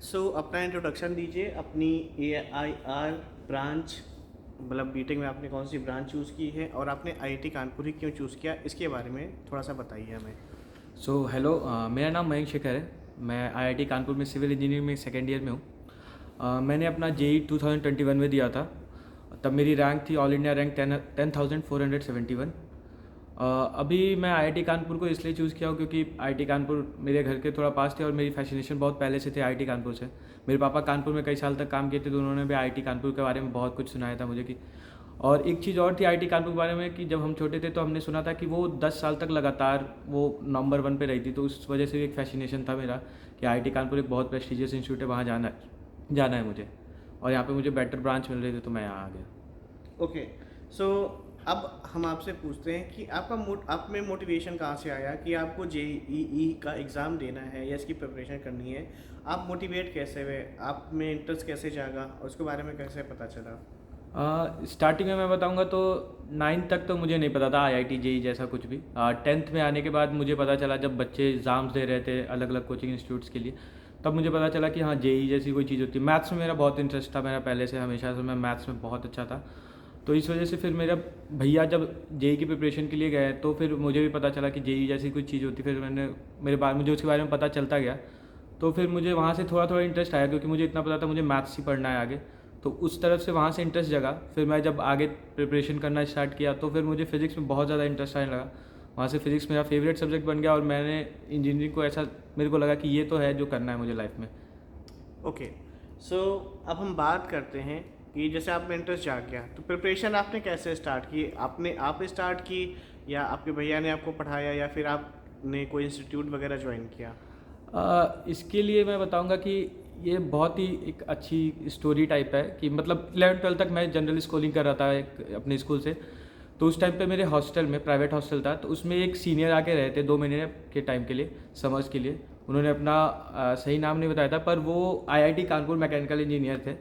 अपना इंट्रोडक्शन दीजिए अपनी AIR ब्रांच, मतलब बीटेक में आपने कौन सी ब्रांच चूज़ की है और आपने IIT कानपुर ही क्यों चूज़ किया, इसके बारे में थोड़ा सा बताइए हमें। हेलो, मेरा नाम मयंक शेखर है। मैं आईआईटी कानपुर में सिविल इंजीनियरिंग में सेकेंड ईयर में हूँ। मैंने अपना जेई 2021 में दिया था। तब मेरी रैंक थी ऑल इंडिया रैंक 10,471। अभी मैं आईआईटी कानपुर को इसलिए चूज़ किया हूँ क्योंकि आईआईटी कानपुर मेरे घर के थोड़ा पास थे और मेरी फैसिनेशन बहुत पहले से थे आईआईटी कानपुर से। मेरे पापा कानपुर में कई साल तक काम किए थे, तो उन्होंने भी आईआईटी कानपुर के बारे में बहुत कुछ सुनाया था मुझे कि। और एक चीज़ और थी आईआईटी कानपुर के बारे में कि जब हम छोटे थे तो हमने सुना था कि वो 10 साल तक लगातार वो नंबर 1 पे रही थी, तो उस वजह से भी एक फैसिनेशन था मेरा कि आईआईटी कानपुर एक बहुत प्रेस्टिजियस इंस्टीट्यूट है, वहाँ जाना है मुझे। और यहाँ पे मुझे बेटर ब्रांच मिल रही थी, तो मैं यहाँ आ गया। ओके। सो अब हम आपसे पूछते हैं कि आप में मोटिवेशन कहाँ से आया कि आपको JEE का एग्ज़ाम देना है या इसकी प्रिपरेशन करनी है। आप मोटिवेट कैसे हुए, आप में इंटरेस्ट कैसे जागा और उसके बारे में कैसे पता चला। स्टार्टिंग में मैं बताऊंगा तो 9th तक तो मुझे नहीं पता था आईआईटी जेई जैसा कुछ भी। 10th में आने के बाद मुझे पता चला, जब बच्चे एग्ज़ाम्स दे रहे थे अलग अलग कोचिंग इंस्टीट्यूट्स के लिए, तब मुझे पता चला कि हाँ, जेई जैसी कोई चीज़ होती है। मैथ्स में मेरा बहुत इंटरेस्ट था, मेरा पहले से हमेशा से मैं मैथ्स में बहुत अच्छा था। तो इस वजह से फिर मेरा भैया जब जेई की प्रिपरेशन के लिए गए तो फिर मुझे भी पता चला कि जेई जैसी कोई चीज़ होती। फिर मुझे उसके बारे में पता चलता गया। तो फिर मुझे वहाँ से थोड़ा थोड़ा इंटरेस्ट आया, क्योंकि मुझे इतना पता था मुझे मैथ्स ही पढ़ना है आगे। तो उस तरफ से वहाँ से इंटरेस्ट जगा। फिर मैं जब आगे प्रिपरेशन करना स्टार्ट किया तो फिर मुझे फिज़िक्स में बहुत ज़्यादा इंटरेस्ट आने लगा। वहाँ से फिज़िक्स मेरा फेवरेट सब्जेक्ट बन गया और मैंने इंजीनियरिंग को ऐसा मेरे को लगा कि ये तो है जो करना है मुझे लाइफ में। ओके। सो अब हम बात करते हैं कि जैसे आप में इंटरेस्ट जाग गया तो प्रिपरेशन आपने कैसे स्टार्ट की, आप स्टार्ट की या आपके भैया ने आपको पढ़ाया या फिर आपने कोई इंस्टीट्यूट वगैरह ज्वाइन किया। इसके लिए मैं बताऊंगा कि ये बहुत ही एक अच्छी स्टोरी टाइप है कि मतलब 11th-12th तक मैं जनरल स्कूलिंग कर रहा था एक अपने स्कूल से। तो उस टाइम पे मेरे हॉस्टल में, प्राइवेट हॉस्टल था, तो उसमें एक सीनियर आके रहे थे 2 महीने के टाइम के लिए, समर्स के लिए। उन्होंने अपना सही नाम नहीं बताया था, पर वो आईआईटी कानपुर मैकेनिकल इंजीनियर थे,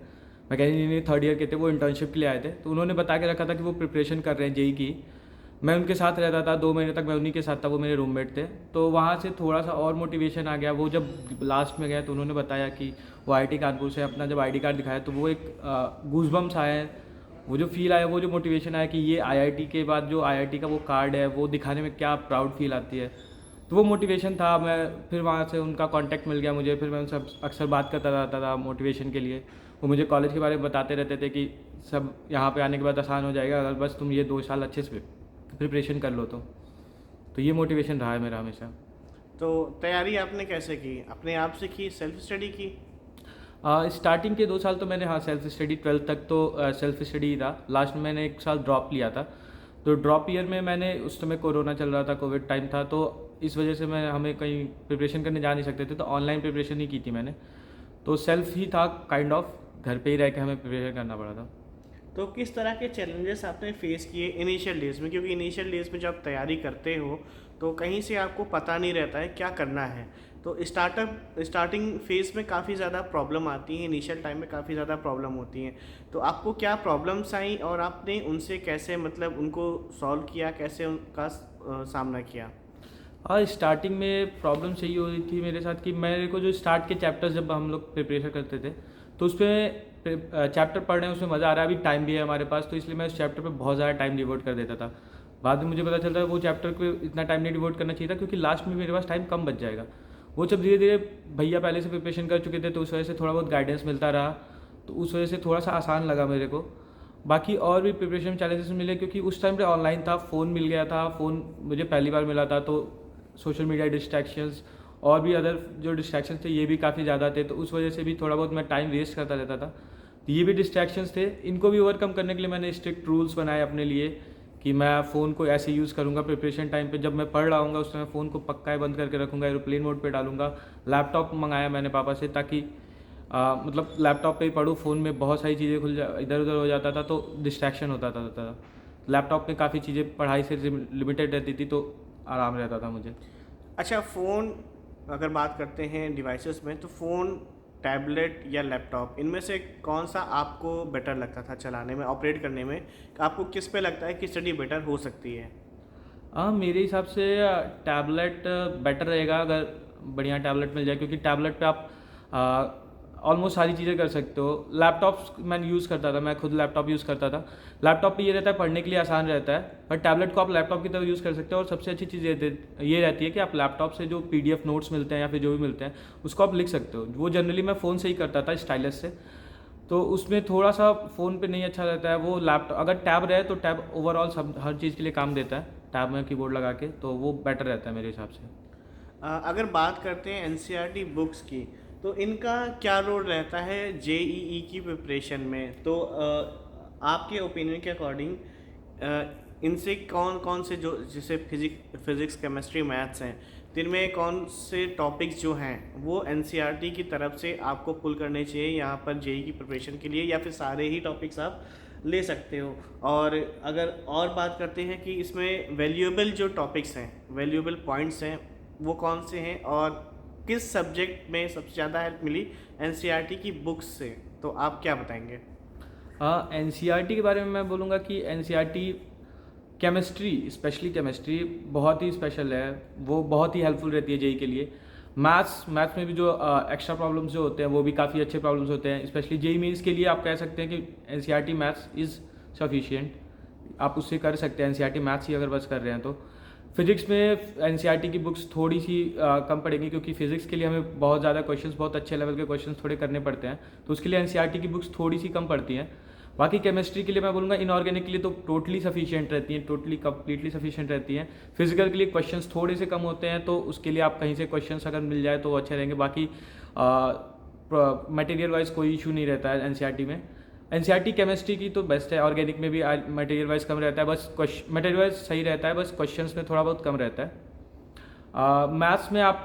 मैकेनिकल इंजीनियर 3rd ईयर के थे। वो इंटर्नशिप के लिए आए थे, तो उन्होंने बता के रखा था कि वो प्रिपरेशन कर रहे हैं जेई की। मैं उनके साथ रहता था 2 महीने तक, मैं उन्हीं के साथ था, वो मेरे रूममेट थे। तो वहाँ से थोड़ा सा और मोटिवेशन आ गया। वो जब लास्ट में गए तो उन्होंने बताया कि वो आईआईटी कानपुर से अपना जब आईडी कार्ड दिखाया तो वो एक गूज़बम्स आए, वो जो फील आया, वो जो मोटिवेशन आया कि ये आईआईटी के बाद जो आईआईटी का वो कार्ड है वो दिखाने में क्या प्राउड फील आती है। तो वो मोटिवेशन था। मैं फिर वहाँ से उनका कांटेक्ट मिल गया मुझे, फिर मैं उनसे अक्सर बात करता रहता था मोटिवेशन के लिए। वो मुझे कॉलेज के बारे में बताते रहते थे कि सब यहाँ पे आने के बाद आसान हो जाएगा अगर बस तुम ये 2 साल अच्छे से प्रिपरेशन कर लो तो ये मोटिवेशन रहा है मेरा हमेशा। तो तैयारी आपने कैसे की, अपने आप से की, सेल्फ स्टडी की। स्टार्टिंग के 2 साल तो मैंने, हाँ, सेल्फ स्टडी, 12th तक तो सेल्फ स्टडी ही था। लास्ट में मैंने 1 साल ड्रॉप लिया था। तो ड्रॉप ईयर में मैंने, उस समय कोरोना चल रहा था, कोविड टाइम था, तो इस वजह से हमें कहीं प्रिपरेशन करने जा नहीं सकते थे, तो ऑनलाइन प्रिपरेशन ही की थी मैंने। तो सेल्फ ही था काइंड ऑफ, घर पे ही रह के हमें प्रिपरेशन करना पड़ा था। तो किस तरह के चैलेंजेस आपने फेस किए इनिशियल डेज में, क्योंकि इनिशियल डेज में जब तैयारी करते हो तो कहीं से आपको पता नहीं रहता है क्या करना है। तो स्टार्टिंग फेज में काफ़ी ज़्यादा प्रॉब्लम आती है, इनिशियल टाइम में काफ़ी ज़्यादा प्रॉब्लम होती हैं। तो आपको क्या प्रॉब्लम्स आई और आपने उनसे कैसे, मतलब उनको सॉल्व किया, कैसे उनका सामना किया। हाँ, स्टार्टिंग में प्रॉब्लम यही हो रही थी मेरे साथ कि मेरे को जो स्टार्ट के चैप्टर्स जब हम लोग प्रिपरेशन करते थे तो उसमें चैप्टर पढ़ने में उसमें मज़ा आ रहा है, अभी टाइम भी है हमारे पास, तो इसलिए मैं उस चैप्टर पे बहुत ज़्यादा टाइम डिवोट कर देता था। बाद में मुझे पता चलता है वो चैप्टर को इतना टाइम नहीं डिवोट करना चाहिए था, क्योंकि लास्ट में मेरे पास टाइम कम बच जाएगा। वो जब धीरे धीरे भैया पहले से प्रिपरेशन कर चुके थे तो उस वजह से थोड़ा बहुत गाइडेंस मिलता रहा, तो उस वजह से थोड़ा सा आसान लगा मेरे को। बाकी और भी प्रिपरेशन में चैलेंजेस मिले, क्योंकि उस टाइम पे ऑनलाइन था, फ़ोन मिल गया था, फ़ोन मुझे पहली बार मिला था, तो सोशल मीडिया डिस्ट्रैक्शंस और भी अदर जो डिस्ट्रैक्शंस थे ये भी काफ़ी ज़्यादा थे, तो उस वजह से भी थोड़ा बहुत मैं टाइम वेस्ट करता रहता था। तो ये भी डिस्ट्रैक्शंस थे, इनको भी ओवरकम करने के लिए मैंने स्ट्रिक्ट रूल्स बनाए अपने लिए कि मैं फ़ोन को ऐसे यूज़ करूँगा प्रिपरेशन टाइम पे, जब मैं पढ़ रहा हूँगा उस समय फ़ोन को पक्का ही बंद करके रखूँगा, एरोप्लेन मोड पे डालूंगा। लैपटॉप मंगाया मैंने पापा से, ताकि मतलब लैपटॉप पे ही पढूँ, फ़ोन में बहुत सारी चीज़ें इधर उधर हो जाता था तो डिस्ट्रैक्शन होता था। लैपटॉप में काफ़ी चीज़ें पढ़ाई से लिमिटेड रहती थी, तो आराम रहता था मुझे। अच्छा, फ़ोन अगर बात करते हैं डिवाइसेस में, तो फ़ोन, टैबलेट या लैपटॉप, इनमें से कौन सा आपको बेटर लगता था चलाने में, ऑपरेट करने में। आपको किस पे लगता है कि स्टडी बेटर हो सकती है। हाँ, मेरे हिसाब से टैबलेट बेटर रहेगा, अगर बढ़िया टैबलेट मिल जाए, क्योंकि टैबलेट पे आप ऑलमोस्ट सारी चीज़ें कर सकते हो। लैपटॉप्स मैंने यूज़ करता था, मैं खुद लैपटॉप यूज़ करता था। लैपटॉप पे ये रहता है पढ़ने के लिए आसान रहता है, पर टैबलेट को आप लैपटॉप की तरह यूज़ कर सकते हो। और सबसे अच्छी चीज़ ये रहती है कि आप लैपटॉप से जो PDF नोट्स मिलते हैं या फिर जो भी मिलते हैं उसको आप लिख सकते हो। वो जनरली मैं फ़ोन से ही करता था, स्टाइलस से, तो उसमें थोड़ा सा फ़ोन पे नहीं अच्छा रहता है। वो लैपटॉप अगर टैब रहे तो टैब ओवरऑल सब हर चीज़ के लिए काम देता है, टैब में कीबोर्ड लगा के, तो वो बेटर रहता है मेरे हिसाब से। अगर बात करते हैं एनसीईआरटी बुक्स की, तो इनका क्या रोल रहता है जेईई की प्रिपरेशन में? तो आपके ओपिनियन के अकॉर्डिंग इनसे कौन कौन से, जो जैसे फिज़िक्स केमिस्ट्री मैथ्स हैं, तो इनमें कौन से टॉपिक्स जो हैं वो एनसीईआरटी की तरफ से आपको पुल करने चाहिए यहाँ पर जेईई की प्रिपरेशन के लिए, या फिर सारे ही टॉपिक्स आप ले सकते हो? और अगर और बात करते हैं कि इसमें वैल्यूएबल जो टॉपिक्स हैं, वैल्यूएबल पॉइंट्स हैं, वो कौन से हैं, और किस सब्जेक्ट में सबसे ज़्यादा हेल्प मिली एनसीईआरटी की बुक्स से, तो आप क्या बताएंगे? हाँ, एनसीईआरटी के बारे में मैं बोलूँगा कि एनसीईआरटी केमिस्ट्री, स्पेशली केमिस्ट्री बहुत ही स्पेशल है, वो बहुत ही हेल्पफुल रहती है जेईई के लिए। मैथ्स में भी जो एक्स्ट्रा प्रॉब्लम्स जो होते हैं वो भी काफ़ी अच्छे प्रॉब्लम्स होते हैं। स्पेशली जेईई मेंस के लिए आप कह सकते हैं कि एनसीईआरटी मैथ्स इज़ सफिशिएंट, आप उससे कर सकते हैं। एनसीईआरटी मैथ्स ही अगर बस कर रहे हैं तो फिजिक्स में एनसीईआरटी की बुक्स थोड़ी सी कम पड़ेंगी, क्योंकि फिजिक्स के लिए हमें बहुत ज़्यादा क्वेश्चंस, बहुत अच्छे लेवल के क्वेश्चंस थोड़े करने पड़ते हैं, तो उसके लिए एनसीईआरटी की बुक्स थोड़ी सी कम पड़ती हैं। बाकी केमिस्ट्री के लिए मैं बोलूँगा इनऑर्गेनिक के लिए तो टोटली सफिशिएंट रहती हैं, टोटली कंप्लीटली सफिशिएंट रहती हैं। फिजिकल के लिए क्वेश्चंस थोड़े से कम होते हैं, तो उसके लिए आप कहीं से क्वेश्चंस अगर मिल जाए तो वो अच्छे रहेंगे। बाकी मटेरियल वाइज कोई इशू नहीं रहता है एनसीईआरटी में। एनसीईआरटी केमिस्ट्री की तो बेस्ट है, ऑर्गेनिक में भी मटेरियल वाइज कम रहता है, बस मटेरियल वाइज सही रहता है, बस क्वेश्चंस में थोड़ा बहुत कम रहता है। मैथ्स में आप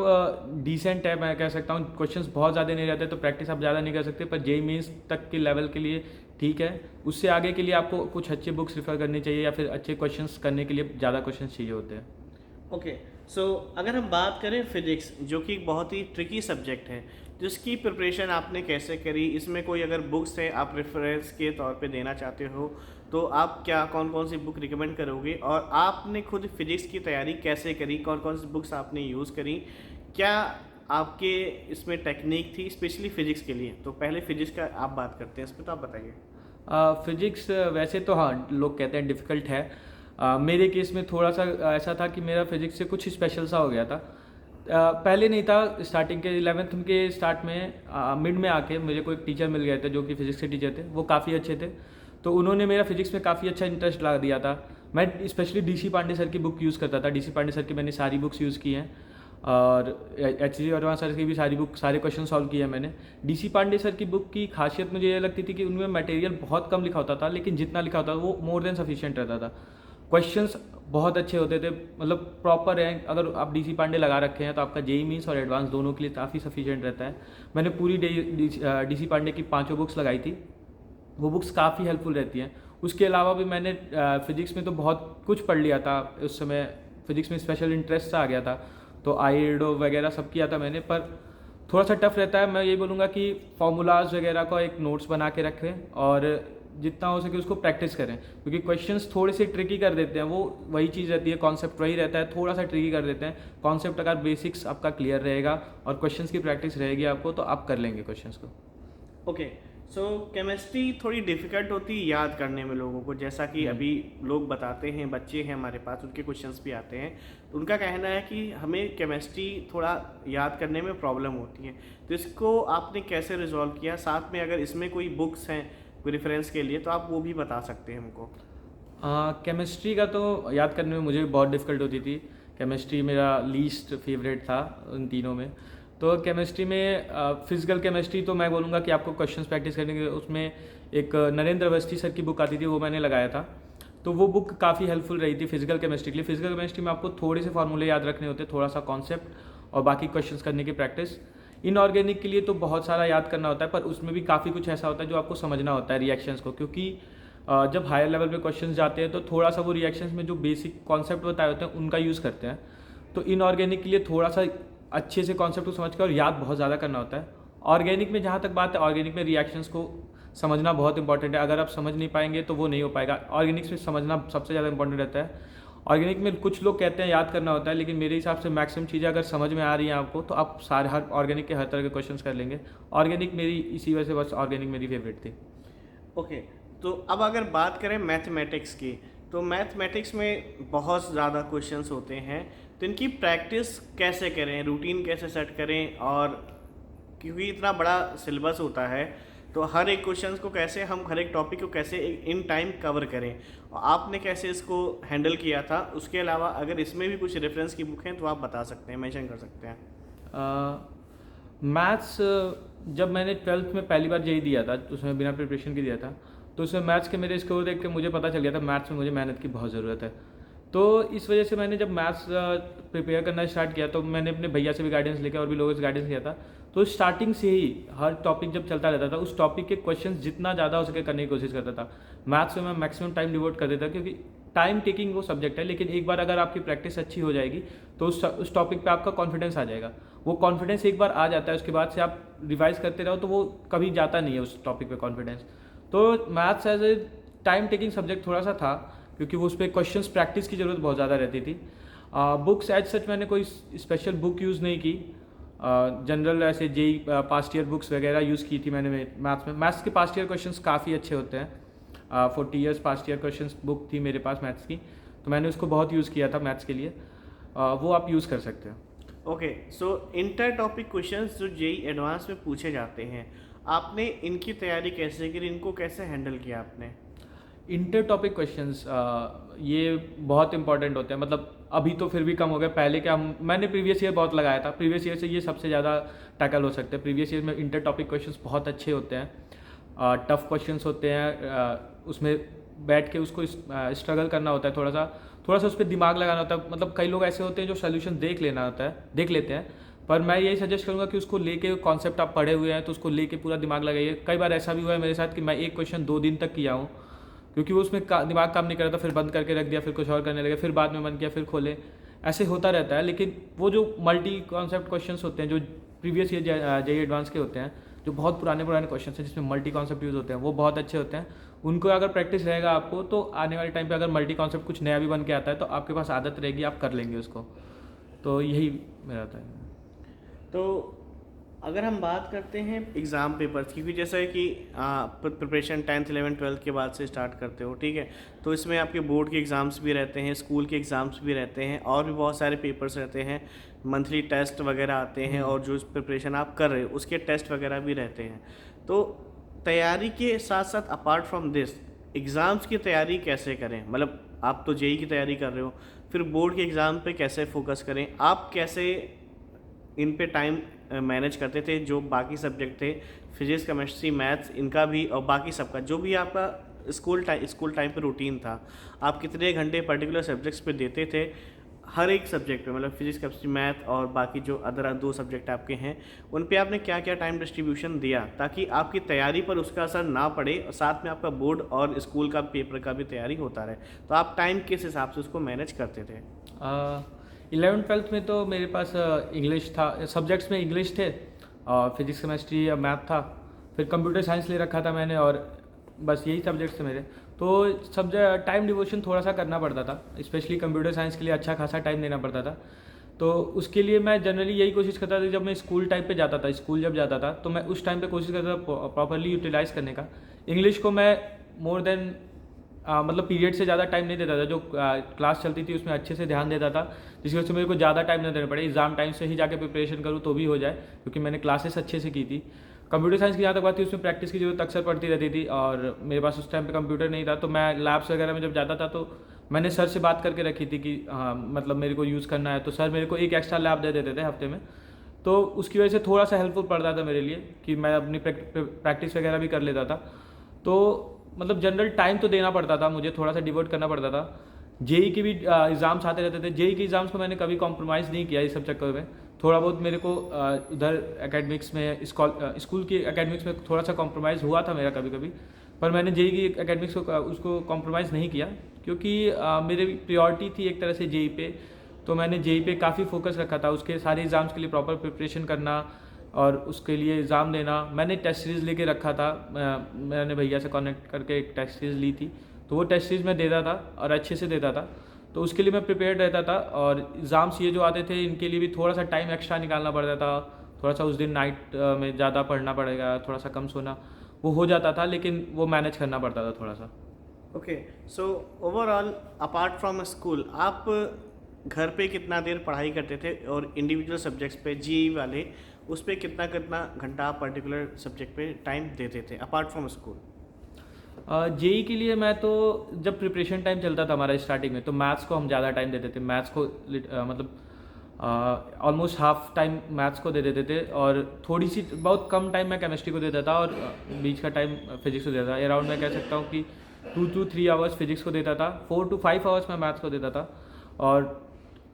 डिसेंट है, मैं कह सकता हूँ, क्वेश्चंस बहुत ज़्यादा नहीं रहते तो प्रैक्टिस आप ज़्यादा नहीं कर सकते, पर जेईई मेंस तक के लेवल के लिए ठीक है। उससे आगे के लिए आपको कुछ अच्छे बुक्स रेफर करनी चाहिए, या फिर अच्छे क्वेश्चंस करने के लिए ज़्यादा क्वेश्चंस चाहिए होते हैं। ओके, सो अगर हम बात करें फिजिक्स, जो कि बहुत ही ट्रिकी सब्जेक्ट है, जिसकी प्रिपरेशन आपने कैसे करी? इसमें कोई अगर बुक्स है आप रेफरेंस के तौर पे देना चाहते हो, तो आप क्या कौन कौन सी बुक रिकमेंड करोगे? और आपने खुद फिजिक्स की तैयारी कैसे करी? कौन कौन सी बुक्स आपने यूज़ करी? क्या आपके इसमें टेक्निक थी स्पेशली फिजिक्स के लिए? तो पहले फिजिक्स का आप बात करते हैं, इस पर तो आप बताइए। फिजिक्स वैसे तो हाँ, लोग कहते हैं डिफ़िकल्ट है। मेरे केस में थोड़ा सा ऐसा था कि मेरा फिजिक्स से कुछ स्पेशल सा हो गया था। पहले नहीं था, स्टार्टिंग के 11th के स्टार्ट में मिड में आके मुझे कोई टीचर मिल गए थे जो कि फिजिक्स के टीचर थे, वो काफ़ी अच्छे थे, तो उन्होंने मेरा फिजिक्स में काफ़ी अच्छा इंटरेस्ट ला दिया था। मैं स्पेशली डीसी पांडे सर की बुक यूज़ करता था, डीसी पांडे सर की मैंने सारी बुक्स यूज़ की हैं, और एचजी वर्मा सर की भी सारी बुक, सारे क्वेश्चन सॉल्व किए हैं मैंने। डीसी पांडे सर की बुक की खासियत मुझे ये लगती थी कि उनमें मटेरियल बहुत कम लिखा होता था, लेकिन जितना लिखा होता था वो मोर देन सफिशिएंट रहता था। क्वेश्चंस बहुत अच्छे होते थे, मतलब प्रॉपर हैं। अगर आप डीसी पांडे लगा रखे हैं तो आपका जेईई मेंस और एडवांस दोनों के लिए काफ़ी सफिशिएंट रहता है। मैंने पूरी डीसी पांडे की 5 बुक्स लगाई थी, वो बुक्स काफ़ी हेल्पफुल रहती हैं। उसके अलावा भी मैंने फिजिक्स में तो बहुत कुछ पढ़ लिया था, उस समय फिजिक्स में स्पेशल इंटरेस्ट आ गया था, तो आईएडो वगैरह सब किया था मैंने। पर थोड़ा सा टफ रहता है, मैं ये बोलूँगा कि फॉर्मूलाज वगैरह का एक नोट्स बना के रखें और जितना हो सके उसको प्रैक्टिस करें, क्योंकि क्वेश्चंस थोड़े से ट्रिकी कर देते हैं। वो वही चीज़ रहती है, कॉन्सेप्ट वही रहता है, थोड़ा सा ट्रिकी कर देते हैं। कॉन्सेप्ट अगर बेसिक्स आपका क्लियर रहेगा और क्वेश्चंस की प्रैक्टिस रहेगी आपको, तो आप कर लेंगे क्वेश्चंस को। ओके, सो केमिस्ट्री थोड़ी डिफ़िकल्ट होती है याद करने में लोगों को, जैसा कि अभी लोग बताते हैं, बच्चे हैं हमारे पास, उनके क्वेश्चंस भी आते हैं, तो उनका कहना है कि हमें केमिस्ट्री थोड़ा याद करने में प्रॉब्लम होती है। तो इसको आपने कैसे रिजॉल्व किया? साथ में अगर इसमें कोई बुक्स हैं कोई रेफरेंस के लिए, तो आप वो भी बता सकते हैं हमको। केमिस्ट्री का तो याद करने में मुझे बहुत डिफ़िकल्ट होती थी। केमिस्ट्री मेरा लीस्ट फेवरेट था उन तीनों में। तो केमिस्ट्री में फिजिकल केमिस्ट्री तो मैं बोलूँगा कि आपको क्वेश्चंस प्रैक्टिस करने के, उसमें एक नरेंद्र अवस्थी सर की बुक आती थी, वो मैंने लगाया था, तो वो बुक काफ़ी हेल्पफुल रही थी फिजिकल केमिस्ट्री के लिए। फिजिकल केमिस्ट्री में आपको थोड़े से फार्मूले याद रखने होते हैं, थोड़ा सा कॉन्सेप्ट और बाकी क्वेश्चंस करने की प्रैक्टिस। इनऑर्गेनिक के लिए तो बहुत सारा याद करना होता है, पर उसमें भी काफ़ी कुछ ऐसा होता है जो आपको समझना होता है रिएक्शंस को, क्योंकि जब हायर लेवल पे क्वेश्चंस जाते हैं तो थोड़ा सा वो रिएक्शंस में जो बेसिक कॉन्सेप्ट बताए होते हैं उनका यूज़ करते हैं। तो इनऑर्गेनिक के लिए थोड़ा सा अच्छे से कॉन्सेप्ट को समझ के और याद बहुत ज़्यादा करना होता है। ऑर्गेनिक में जहाँ तक बात है, ऑर्गेनिक में रिएक्शंस को समझना बहुत इंपॉर्टेंट है। अगर आप समझ नहीं पाएंगे तो वो नहीं हो पाएगा। ऑर्गेनिक्स में समझना सबसे ज़्यादा इंपॉर्टेंट रहता है। ऑर्गेनिक में कुछ लोग कहते हैं याद करना होता है, लेकिन मेरे हिसाब से मैक्सिमम चीज़ें अगर समझ में आ रही हैं आपको तो आप सारे हर ऑर्गेनिक के हर तरह के क्वेश्चंस कर लेंगे। ऑर्गेनिक मेरी इसी वजह से बस ऑर्गेनिक मेरी फेवरेट थी। ओके, तो अब अगर बात करें मैथमेटिक्स की, तो मैथमेटिक्स में बहुत ज़्यादा क्वेश्चंस होते हैं, तो इनकी प्रैक्टिस कैसे करें, रूटीन कैसे सेट करें, और क्योंकि इतना बड़ा सिलेबस होता है तो हर एक क्वेश्चन को कैसे हम हर एक टॉपिक को कैसे इन टाइम कवर करें, और आपने कैसे इसको हैंडल किया था। उसके अलावा अगर इसमें भी कुछ रेफरेंस की बुक हैं तो आप बता सकते हैं, मेंशन कर सकते हैं। मैथ्स जब मैंने 12th में पहली बार जेई दिया था तो उसमें बिना प्रिपरेशन के दिया था, तो उसमें मैथ्स के मेरे स्कोर देख के मुझे पता चल गया था मैथ्स में मुझे मेहनत की बहुत ज़रूरत है। तो इस वजह से मैंने जब मैथ्स प्रिपेयर करना स्टार्ट किया तो मैंने अपने भैया से भी गाइडेंस लेकर और भी लोगों से गाइडेंस लिया था। तो स्टार्टिंग से ही हर टॉपिक जब चलता रहता था उस टॉपिक के क्वेश्चन जितना ज़्यादा हो सके करने की कोशिश करता था। मैथ्स में मैं मैक्सिमम टाइम डिवोट कर देता, क्योंकि टाइम टेकिंग वो सब्जेक्ट है, लेकिन एक बार अगर आपकी प्रैक्टिस अच्छी हो जाएगी तो उस टॉपिक पे आपका कॉन्फिडेंस आ जाएगा। वो कॉन्फिडेंस एक बार आ जाता है, उसके बाद से आप रिवाइज करते रहो तो वो कभी जाता नहीं है उस टॉपिक पे कॉन्फिडेंस। तो maths as a time taking subject थोड़ा सा था, क्योंकि वो उस पर क्वेश्चंस प्रैक्टिस की ज़रूरत बहुत ज़्यादा रहती थी। बुक्स एज सच मैंने कोई स्पेशल बुक यूज़ नहीं की, जनरल ऐसे जेई पास्ट ईयर बुक्स वगैरह यूज़ की थी मैंने मैथ्स में। मैथ्स के पास्ट ईयर क्वेश्चंस काफ़ी अच्छे होते हैं, 40 years past year questions book थी मेरे पास मैथ्स की, तो मैंने उसको बहुत यूज़ किया था मैथ्स के लिए। वो आप यूज़ कर सकते हैं। ओके, सो इंटर टॉपिक क्वेश्चंस जो जेई एडवांस में पूछे जाते हैं, आपने इनकी तैयारी कैसे की, इनको कैसे हैंडल किया आपने? इंटर टॉपिक क्वेश्चंस ये बहुत इंपॉर्टेंट होते हैं, मतलब अभी तो फिर भी कम हो गया, पहले क्या मैंने प्रीवियस ईयर बहुत लगाया था, प्रीवियस ईयर से ये सबसे ज़्यादा टैकल हो सकते हैं। प्रीवियस ईयर में इंटर टॉपिक क्वेश्चंस बहुत अच्छे होते हैं, टफ क्वेश्चंस होते हैं, उसमें बैठ के उसको स्ट्रगल करना होता है, थोड़ा सा उस पर दिमाग लगाना होता है। मतलब कई लोग ऐसे होते हैं जो सोल्यूशन देख लेते हैं, पर मैं यही सजेस्ट करूँगा कि उसको लेके कॉन्सेप्ट आप पढ़े हुए हैं तो उसको लेके पूरा दिमाग लगाइए। कई बार ऐसा भी हुआ है मेरे साथ कि मैं एक क्वेश्चन 2 दिन तक किया हूँ, क्योंकि वो उसमें दिमाग काम नहीं कर रहा था, फिर बंद करके रख दिया, फिर कुछ और करने लगे, फिर बाद में मन किया फिर खोले, ऐसे होता रहता है। लेकिन वो जो मल्टी कॉन्सेप्ट क्वेश्चंस होते हैं जो प्रीवियस ईयर जेई एडवांस के होते हैं, जो बहुत पुराने क्वेश्चन हैं जिसमें मल्टी कॉन्सेप्ट यूज़ होते हैं, वो बहुत अच्छे होते हैं। उनको अगर प्रैक्टिस रहेगा आपको तो आने वाले टाइम पे अगर मल्टी कॉन्सेप्ट कुछ नया भी बन के आता है तो आपके पास आदत रहेगी, आप कर लेंगे उसको। तो यही मेरा था। तो अगर हम बात करते हैं एग्ज़ाम पेपर्स की, क्योंकि जैसा कि प्रिपरेशन 10th 11th 12th के बाद से स्टार्ट करते हो, ठीक है, तो इसमें आपके बोर्ड के एग्ज़ाम्स भी रहते हैं, स्कूल के एग्ज़ाम्स भी रहते हैं, और भी बहुत सारे पेपर्स रहते हैं, मंथली टेस्ट वगैरह आते हैं, और जो प्रिपरेशन आप कर रहे हो उसके टेस्ट वगैरह भी रहते हैं। तो तैयारी के साथ साथ अपार्ट फ्रॉम दिस एग्ज़ाम्स की तैयारी कैसे करें? मतलब आप तो जेई की तैयारी कर रहे हो, फिर बोर्ड के एग्ज़ाम पे कैसे फोकस करें, आप कैसे इन पे टाइम मैनेज करते थे? जो बाकी सब्जेक्ट थे, फिजिक्स, केमिस्ट्री, मैथ्स, इनका भी और बाकी सबका, जो भी आपका स्कूल टाइम पे रूटीन था, आप कितने घंटे पर्टिकुलर सब्जेक्ट्स पे देते थे? हर एक सब्जेक्ट पे, मतलब फिजिक्स, केमिस्ट्री, मैथ और बाकी जो अदर 2 सब्जेक्ट आपके हैं, उन पे आपने क्या क्या टाइम डिस्ट्रीब्यूशन दिया ताकि आपकी तैयारी पर उसका असर ना पड़े, और साथ में आपका बोर्ड और स्कूल का पेपर का भी तैयारी होता रहे? तो आप टाइम किस हिसाब से उसको मैनेज करते थे? 11th 12th में तो मेरे पास इंग्लिश था, सब्जेक्ट्स में इंग्लिश थे, और फिजिक्स, केमिस्ट्री या मैथ था, फिर कंप्यूटर साइंस ले रखा था मैंने, और बस यही सब्जेक्ट्स थे मेरे। तो टाइम डिवोशन थोड़ा सा करना पड़ता था, स्पेशली कंप्यूटर साइंस के लिए अच्छा खासा टाइम देना पड़ता था। तो उसके लिए मैं जनरली यही कोशिश करता था, जब मैं स्कूल टाइम पे जाता था, स्कूल जब जाता था तो मैं उस टाइम पे कोशिश करता था प्रॉपरली यूटिलाइज़ करने का। इंग्लिश को मैं मोर देन मतलब पीरियड से ज़्यादा टाइम नहीं देता था, जो क्लास चलती थी उसमें अच्छे से ध्यान देता था, जिसकी वजह से मेरे को ज़्यादा टाइम ना देना पड़े, एग्जाम टाइम से ही जाके प्रिपरेशन करूँ तो भी हो जाए, क्योंकि मैंने क्लासेस अच्छे से की थी। कंप्यूटर साइंस की जहाँ तक बात थी उसमें प्रैक्टिस की जरूरत अक्सर पड़ती रहती थी, और मेरे पास उस टाइम पे कंप्यूटर नहीं था, तो मैं लैब्स वगैरह में जब जाता था तो मैंने सर से बात करके रखी थी कि हाँ मतलब मेरे को यूज़ करना है, तो सर मेरे को एक एक्स्ट्रा लैब दे देते थे हफ्ते में। तो उसकी वजह से थोड़ा सा हेल्पफुल पड़ता था मेरे लिए कि मैं अपनी प्रैक्टिस वगैरह भी कर लेता था। तो मतलब जनरल टाइम तो देना पड़ता था, मुझे थोड़ा सा डिवोट करना पड़ता था। जेई की भी एग्ज़ाम्स आते रहते थे, जेई के एग्ज़ाम्स को मैंने कभी कॉम्प्रोमाइज़ नहीं किया इस सब चक्कर में। थोड़ा बहुत मेरे को उधर एकेडमिक्स में स्कूल की एकेडमिक्स में थोड़ा सा कॉम्प्रोमाइज़ हुआ था मेरा कभी कभी, पर मैंने जेई की एकेडमिक्स को उसको कॉम्प्रोमाइज़ नहीं किया, क्योंकि मेरी प्रायोरिटी थी एक तरह से जेई पे। तो मैंने जेई पे काफ़ी फोकस रखा था, उसके सारे एग्ज़ाम्स के लिए प्रॉपर प्रिपरेशन करना और उसके लिए एग्ज़ाम देना। मैंने टेस्ट सीरीज़ लेके रखा था, मैंने भैया से कनेक्ट करके एक टेस्ट सीरीज़ ली थी, तो वो टेस्ट सीरीज़ मैं देता था और अच्छे से देता था। तो उसके लिए मैं प्रिपेयर्ड रहता था। और एग्ज़ाम्स ये जो आते थे इनके लिए भी थोड़ा सा टाइम एक्स्ट्रा निकालना पड़ता था, थोड़ा सा उस दिन नाइट में ज़्यादा पढ़ना पड़ेगा, थोड़ा सा कम सोना, वो हो जाता था, लेकिन वो मैनेज करना पड़ता था थोड़ा सा। Okay, so overall apart from school आप घर पे कितना देर पढ़ाई करते थे, और इंडिविजुअल सब्जेक्ट्स पे जीई वाले उस पे कितना कितना घंटा आप पर्टिकुलर सब्जेक्ट पे टाइम देते थे अपार्ट फ्रॉम स्कूल? जेई के लिए मैं तो जब प्रिपरेशन टाइम चलता था हमारा स्टार्टिंग में, तो मैथ्स को हम ज़्यादा टाइम देते थे। मैथ्स को मतलब ऑलमोस्ट हाफ टाइम मैथ्स को दे देते थे, और थोड़ी सी बहुत कम टाइम मैं केमिस्ट्री को देता था, और बीच का टाइम फिजिक्स को देता था। अराउंड मैं कह सकता हूँ कि 2 to 3 आवर्स फिजिक्स को देता था, 4 to 5 आवर्स मैं मैथ्स को देता था, और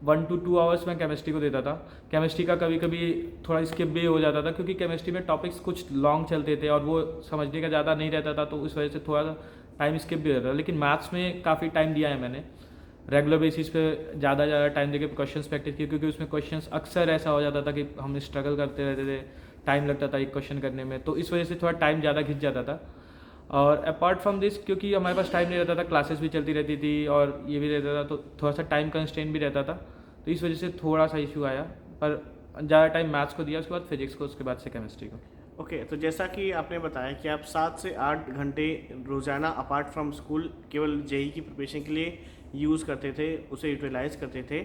1 to 2 आवर्स मैं केमिस्ट्री को देता था। केमिस्ट्री का कभी कभी थोड़ा स्किप भी हो जाता था, क्योंकि केमिस्ट्री में टॉपिक्स कुछ लॉन्ग चलते थे और वो समझने का ज़्यादा नहीं रहता था, तो उस वजह से थोड़ा सा टाइम स्किप भी रहता था। लेकिन मैथ्स में काफ़ी टाइम दिया है मैंने, रेगुलर बेसिस पे ज़्यादा टाइम देके क्वेश्चंस प्रैक्टिस किए, क्योंकि उसमें क्वेश्चंस अक्सर ऐसा हो जाता था कि हम स्ट्रगल करते रहते थे, टाइम लगता था एक क्वेश्चन करने में, तो इस वजह से थोड़ा टाइम ज़्यादा खिंच जाता था। और अपार्ट फ्रॉम दिस, क्योंकि हमारे पास टाइम नहीं रहता था, क्लासेस भी चलती रहती थी और ये भी रहता था, तो थोड़ा सा टाइम कंस्ट्रेंट भी रहता था, तो इस वजह से थोड़ा सा इशू आया। पर ज़्यादा टाइम मैथ्स को दिया, उसके बाद फिजिक्स को, उसके बाद से केमिस्ट्री को। ओके, तो जैसा कि आपने बताया कि आप 7 से 8 घंटे रोज़ाना अपार्ट फ्रॉम स्कूल केवल जेई की प्रिपरेशन के लिए यूज़ करते थे, उसे यूटिलाइज़ करते थे,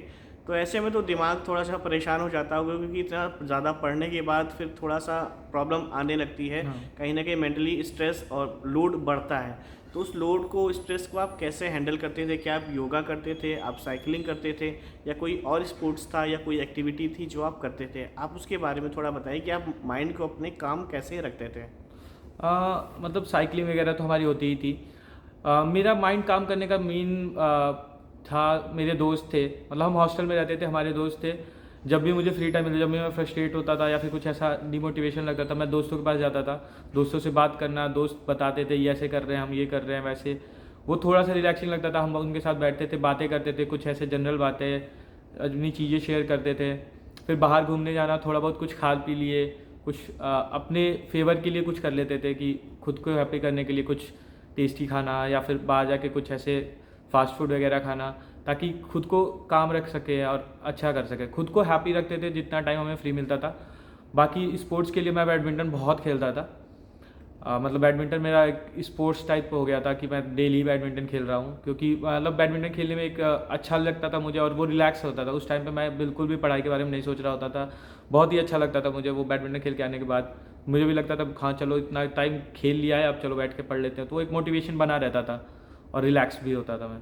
तो ऐसे में तो दिमाग थोड़ा सा परेशान हो जाता होगा, क्योंकि इतना ज़्यादा पढ़ने के बाद फिर थोड़ा सा प्रॉब्लम आने लगती है। हाँ। कहीं ना कहीं मेंटली स्ट्रेस और लोड बढ़ता है, तो उस लोड को, स्ट्रेस को आप कैसे हैंडल करते थे? क्या आप योगा करते थे, आप साइकिलिंग करते थे, या कोई और स्पोर्ट्स था या कोई एक्टिविटी थी जो आप करते थे? आप उसके बारे में थोड़ा बताइए कि आप माइंड को अपने काम कैसे रखते थे? मतलब साइकिलिंग वगैरह तो हमारी होती ही थी। मेरा माइंड काम करने का मेन था, मेरे दोस्त थे, मतलब हम हॉस्टल में रहते थे, हमारे दोस्त थे। जब भी मुझे फ्री टाइम मिलता, जब भी मैं फ्रस्ट्रेट होता था या फिर कुछ ऐसा डिमोटिवेशन लगता था, मैं दोस्तों के पास जाता था, दोस्तों से बात करना, दोस्त बताते थे ये ऐसे कर रहे हैं, हम ये कर रहे हैं, वैसे वो थोड़ा सा रिलैक्सिंग लगता था। हम उनके साथ बैठते थे, बातें करते थे, कुछ ऐसे जनरल बातें, अपनी चीज़ें शेयर करते थे। फिर बाहर घूमने जाना, थोड़ा बहुत कुछ खा पी लिए, कुछ अपने फेवर के लिए कुछ कर लेते थे, कि खुद को हैप्पी करने के लिए कुछ टेस्टी खाना, या फिर बाहर जाके कुछ ऐसे फास्ट फूड वगैरह खाना, ताकि खुद को काम रख सके और अच्छा कर सके, खुद को हैप्पी रखते थे जितना टाइम हमें फ्री मिलता था। बाकी स्पोर्ट्स के लिए मैं बैडमिंटन बहुत खेलता था। मतलब बैडमिंटन मेरा एक स्पोर्ट्स टाइप हो गया था, कि मैं डेली बैडमिंटन खेल रहा हूँ, क्योंकि मतलब बैडमिंटन खेलने में एक अच्छा लगता था मुझे, और वो रिलैक्स होता था। उस टाइम पे मैं बिल्कुल भी पढ़ाई के बारे में नहीं सोच रहा होता था, बहुत ही अच्छा लगता था मुझे वो बैडमिंटन खेल के आने के बाद। मुझे भी लगता था हाँ चलो इतना टाइम खेल लिया है, अब चलो बैठ के पढ़ लेते हैं, तो वो एक मोटिवेशन बना रहता था और रिलैक्स भी होता था मैं।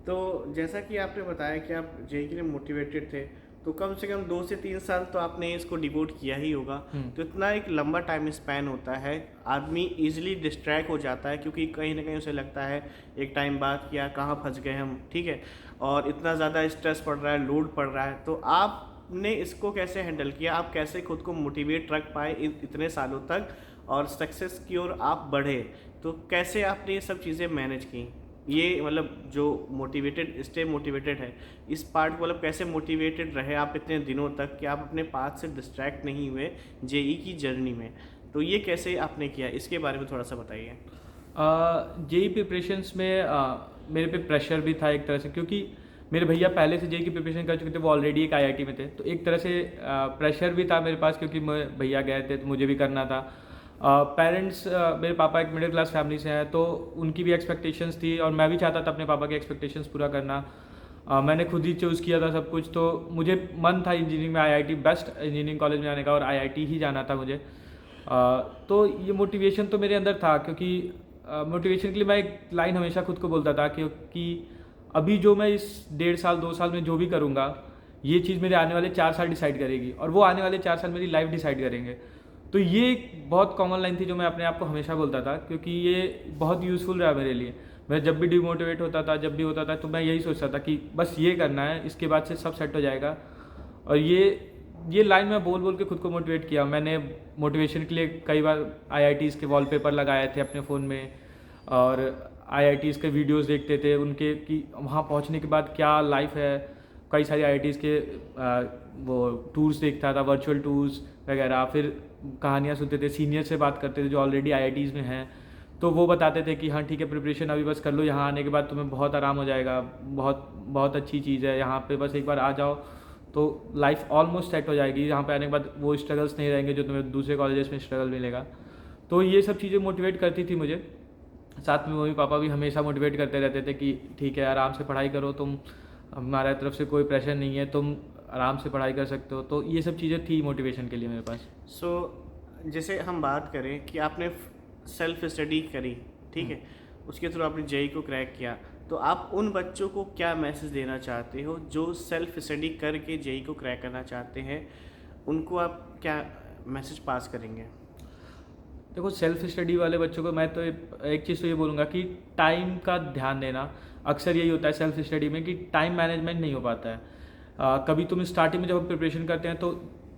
तो जैसा कि आपने बताया कि आप जेई के लिए मोटिवेटेड थे, तो कम से कम 2 से 3 साल तो आपने इसको डिवोट किया ही होगा। तो इतना एक लंबा टाइम स्पैन होता है, आदमी इजीली डिस्ट्रैक्ट हो जाता है, क्योंकि कहीं ना कहीं उसे लगता है एक टाइम बाद कि यार कहाँ फंस गए हम, ठीक है, और इतना ज़्यादा स्ट्रेस पड़ रहा है, लोड पड़ रहा है। तो आपने इसको कैसे हैंडल किया? आप कैसे खुद को मोटिवेट रख पाए इतने सालों तक, और सक्सेस की ओर आप बढ़े? तो कैसे आपने ये सब चीज़ें मैनेज की? ये मतलब जो मोटिवेटेड, स्टे मोटिवेटेड है, इस पार्ट को मतलब कैसे मोटिवेटेड रहे आप इतने दिनों तक कि आप अपने पाथ से डिस्ट्रैक्ट नहीं हुए जेई की जर्नी में? तो ये कैसे आपने किया, इसके बारे में थोड़ा सा बताइए। जेई प्रिपरेशंस में मेरे पे प्रेशर भी था एक तरह से, क्योंकि मेरे भैया पहले से जेई की प्रिपरेशन कर चुके थे, वो ऑलरेडी एक आईआईटी में थे, तो एक तरह से प्रेशर भी था मेरे पास, क्योंकि भैया गए थे तो मुझे भी करना था। पेरेंट्स, मेरे पापा एक मिडिल क्लास फैमिली से हैं, तो उनकी भी एक्सपेक्टेशंस थी, और मैं भी चाहता था अपने पापा की एक्सपेक्टेशंस पूरा करना। मैंने खुद ही चूज़ किया था सब कुछ, तो मुझे मन था इंजीनियरिंग में, आईआईटी बेस्ट इंजीनियरिंग कॉलेज में आने का, और आईआईटी ही जाना था मुझे। तो ये मोटिवेशन तो मेरे अंदर था, क्योंकि मोटिवेशन के लिए मैं एक लाइन हमेशा खुद को बोलता था, क्योंकि अभी जो मैं इस 1.5 साल 2 साल में जो भी करूँगा, ये चीज़ मेरे आने वाले 4 साल डिसाइड करेगी, और वो आने वाले 4 साल मेरी लाइफ डिसाइड करेंगे। तो ये एक बहुत कॉमन लाइन थी जो मैं अपने आप को हमेशा बोलता था, क्योंकि ये बहुत यूज़फुल रहा मेरे लिए। मैं जब भी डिमोटिवेट होता था, जब भी होता था, तो मैं यही सोचता था कि बस ये करना है, इसके बाद से सब सेट हो जाएगा। और ये लाइन मैं बोल बोल के खुद को मोटिवेट किया। मैंने मोटिवेशन के लिए कई बार आईआईटीज़ के वॉलपेपर लगाए थे अपने फ़ोन में, और आईआईटीज़ के वीडियोस देखते थे उनके, कि वहाँ पहुँचने के बाद क्या लाइफ है। कई सारी आईआईटीज़ के वो टूर्स देखता था, वर्चुअल टूर्स वगैरह, फिर कहानियाँ सुनते थे, सीनियर से बात करते थे जो ऑलरेडी आईआईटीज़ में हैं, तो वो बताते थे कि हाँ ठीक है, प्रिपरेशन अभी बस कर लो, यहाँ आने के बाद तुम्हें बहुत आराम हो जाएगा, बहुत बहुत अच्छी चीज़ है, यहाँ पे बस एक बार आ जाओ तो लाइफ ऑलमोस्ट सेट हो जाएगी, यहाँ पे आने के बाद वो स्ट्रगल्स नहीं रहेंगे जो तुम्हें दूसरे कॉलेजेस में स्ट्रगल मिलेगा। तो ये सब चीज़ें मोटिवेट करती थी मुझे। साथ में मम्मी पापा भी हमेशा मोटिवेट करते रहते थे कि ठीक है, आराम से पढ़ाई करो, तुम, हमारे तरफ से कोई प्रेशर नहीं है, तुम आराम से पढ़ाई कर सकते हो। तो ये सब चीज़ें थी मोटिवेशन के लिए मेरे पास। सो जैसे हम बात करें कि आपने सेल्फ स्टडी करी, ठीक है, उसके थ्रू आपने जेई को क्रैक किया, तो आप उन बच्चों को क्या मैसेज देना चाहते हो जो सेल्फ स्टडी करके जेई को क्रैक करना चाहते हैं? उनको आप क्या मैसेज पास करेंगे? देखो, सेल्फ स्टडी वाले बच्चों को मैं तो एक चीज़ तो ये बोलूँगा कि टाइम का ध्यान देना। अक्सर यही होता है सेल्फ स्टडी में कि टाइम मैनेजमेंट नहीं हो पाता है। कभी तुम स्टार्टिंग में जब हम प्रिपरेशन करते हैं तो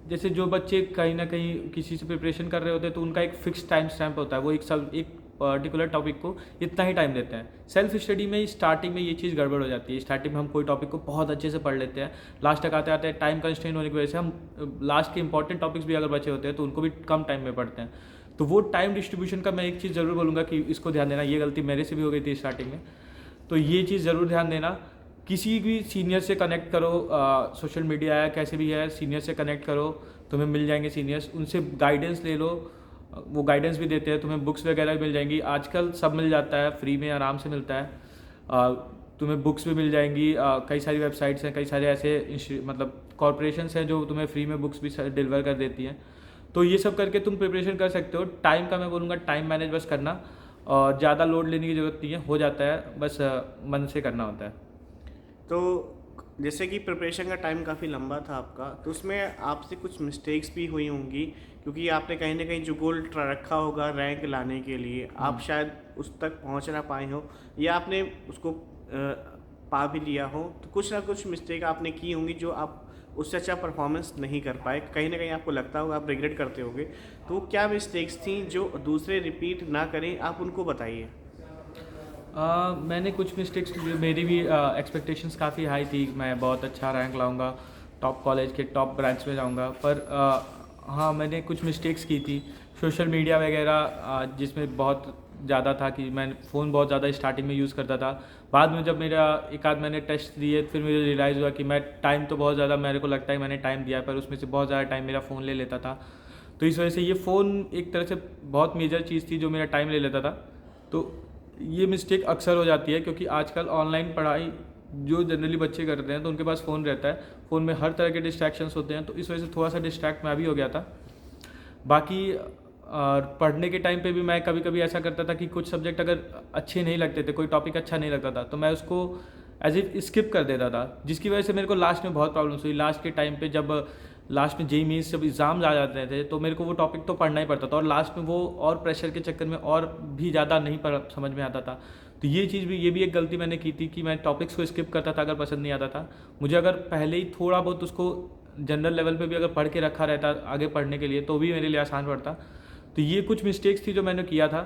जैसे जो बच्चे कहीं ना कहीं किसी से प्रिपरेशन कर रहे होते हैं तो उनका एक फिक्स टाइम स्टैम्प होता है, वो एक पर्टिकुलर टॉपिक को इतना ही टाइम देते हैं। सेल्फ स्टडी में स्टार्टिंग में ये चीज़ गड़बड़ हो जाती है। स्टार्टिंग में हम कोई टॉपिक को बहुत अच्छे से पढ़ लेते हैं, लास्ट तक आते आते टाइम कंस्ट्रेंट होने की वजह से हम लास्ट के इंपॉर्टेंट टॉपिक्स भी अगर बचे होते हैं तो उनको भी कम टाइम में पढ़ते हैं। तो वो टाइम डिस्ट्रीब्यूशन का मैं एक चीज़ ज़रूर बोलूँगा कि इसको ध्यान देना। ये गलती मेरे से भी हो गई थी स्टार्टिंग में, तो ये चीज़ ज़रूर ध्यान देना। किसी भी सीनियर से कनेक्ट करो, सोशल मीडिया है कैसे भी है, सीनियर से कनेक्ट करो, तुम्हें मिल जाएंगे सीनियर्स, उनसे गाइडेंस ले लो, वो गाइडेंस भी देते हैं, तुम्हें बुक्स वगैरह भी मिल जाएंगी। आजकल सब मिल जाता है, फ्री में आराम से मिलता है। तुम्हें बुक्स भी मिल जाएंगी, कई सारी वेबसाइट्स हैं, कई सारे ऐसे मतलब कॉरपोरेशंस हैं जो तुम्हें फ्री में बुक्स भी डिलीवर कर देती हैं। तो ये सब करके तुम प्रिपरेशन कर सकते हो। टाइम का मैं बोलूँगा टाइम मैनेज बस करना, और ज़्यादा लोड लेने की ज़रूरत नहीं है, हो जाता है, बस मन से करना होता है। तो जैसे कि प्रिपरेशन का टाइम काफ़ी लंबा था आपका, तो उसमें आपसे कुछ मिस्टेक्स भी हुई होंगी, क्योंकि आपने कहीं ना कहीं जो गोल रखा होगा रैंक लाने के लिए, आप शायद उस तक पहुंच ना पाए हो, या आपने उसको पा भी लिया हो, तो कुछ ना कुछ मिस्टेक आपने की होंगी जो आप उससे अच्छा परफॉर्मेंस नहीं कर पाए। कहीं ना कहीं आपको लगता होगा, आप रिग्रेट करते होगे। तो क्या मिस्टेक्स थी जो दूसरे रिपीट ना करें, आप उनको बताइए। मैंने कुछ मिस्टेक्स, मेरी भी एक्सपेक्टेशंस काफ़ी हाई थी, मैं बहुत अच्छा रैंक लाऊंगा, टॉप कॉलेज के टॉप ब्रांच में जाऊंगा, पर हाँ मैंने कुछ मिस्टेक्स की थी। सोशल मीडिया वगैरह जिसमें बहुत ज़्यादा था कि मैं फ़ोन बहुत ज़्यादा स्टार्टिंग में यूज़ करता था। बाद में जब मेरा एक आध मैंने टेस्ट दिए, फिर मुझे रियलाइज़ हुआ कि मैं टाइम तो बहुत ज़्यादा, मेरे को लगता है मैंने टाइम दिया, पर उसमें से बहुत ज़्यादा टाइम मेरा फ़ोन ले लेता था। तो इस वजह से ये फ़ोन एक तरह से बहुत मेजर चीज़ थी जो मेरा टाइम ले लेता था। तो ये मिस्टेक अक्सर हो जाती है, क्योंकि आजकल ऑनलाइन पढ़ाई जो जनरली बच्चे करते हैं तो उनके पास फ़ोन रहता है, फ़ोन में हर तरह के डिस्ट्रैक्शंस होते हैं, तो इस वजह से थोड़ा सा डिस्ट्रैक्ट मैं भी हो गया था। बाकी पढ़ने के टाइम पे भी मैं कभी कभी ऐसा करता था कि कुछ सब्जेक्ट अगर अच्छे नहीं लगते थे, कोई टॉपिक अच्छा नहीं लगता था, तो मैं उसको एज इफ स्किप कर देता था, जिसकी वजह से मेरे को लास्ट में बहुत प्रॉब्लम्स हुई। लास्ट के टाइम पे जब लास्ट में जेईई मेंस जब एग्ज़ाम्स आ जाते थे तो मेरे को वो टॉपिक तो पढ़ना ही पड़ता था, और लास्ट में वो और प्रेशर के चक्कर में और भी ज़्यादा नहीं समझ में आता था। तो ये भी एक गलती मैंने की थी कि मैं टॉपिक्स को स्किप करता था अगर पसंद नहीं आता था मुझे। अगर पहले ही थोड़ा बहुत उसको जनरल लेवल पे भी अगर पढ़ के रखा रहता आगे पढ़ने के लिए, तो भी मेरे लिए आसान पड़ता। तो ये कुछ मिस्टेक्स थी जो मैंने किया था,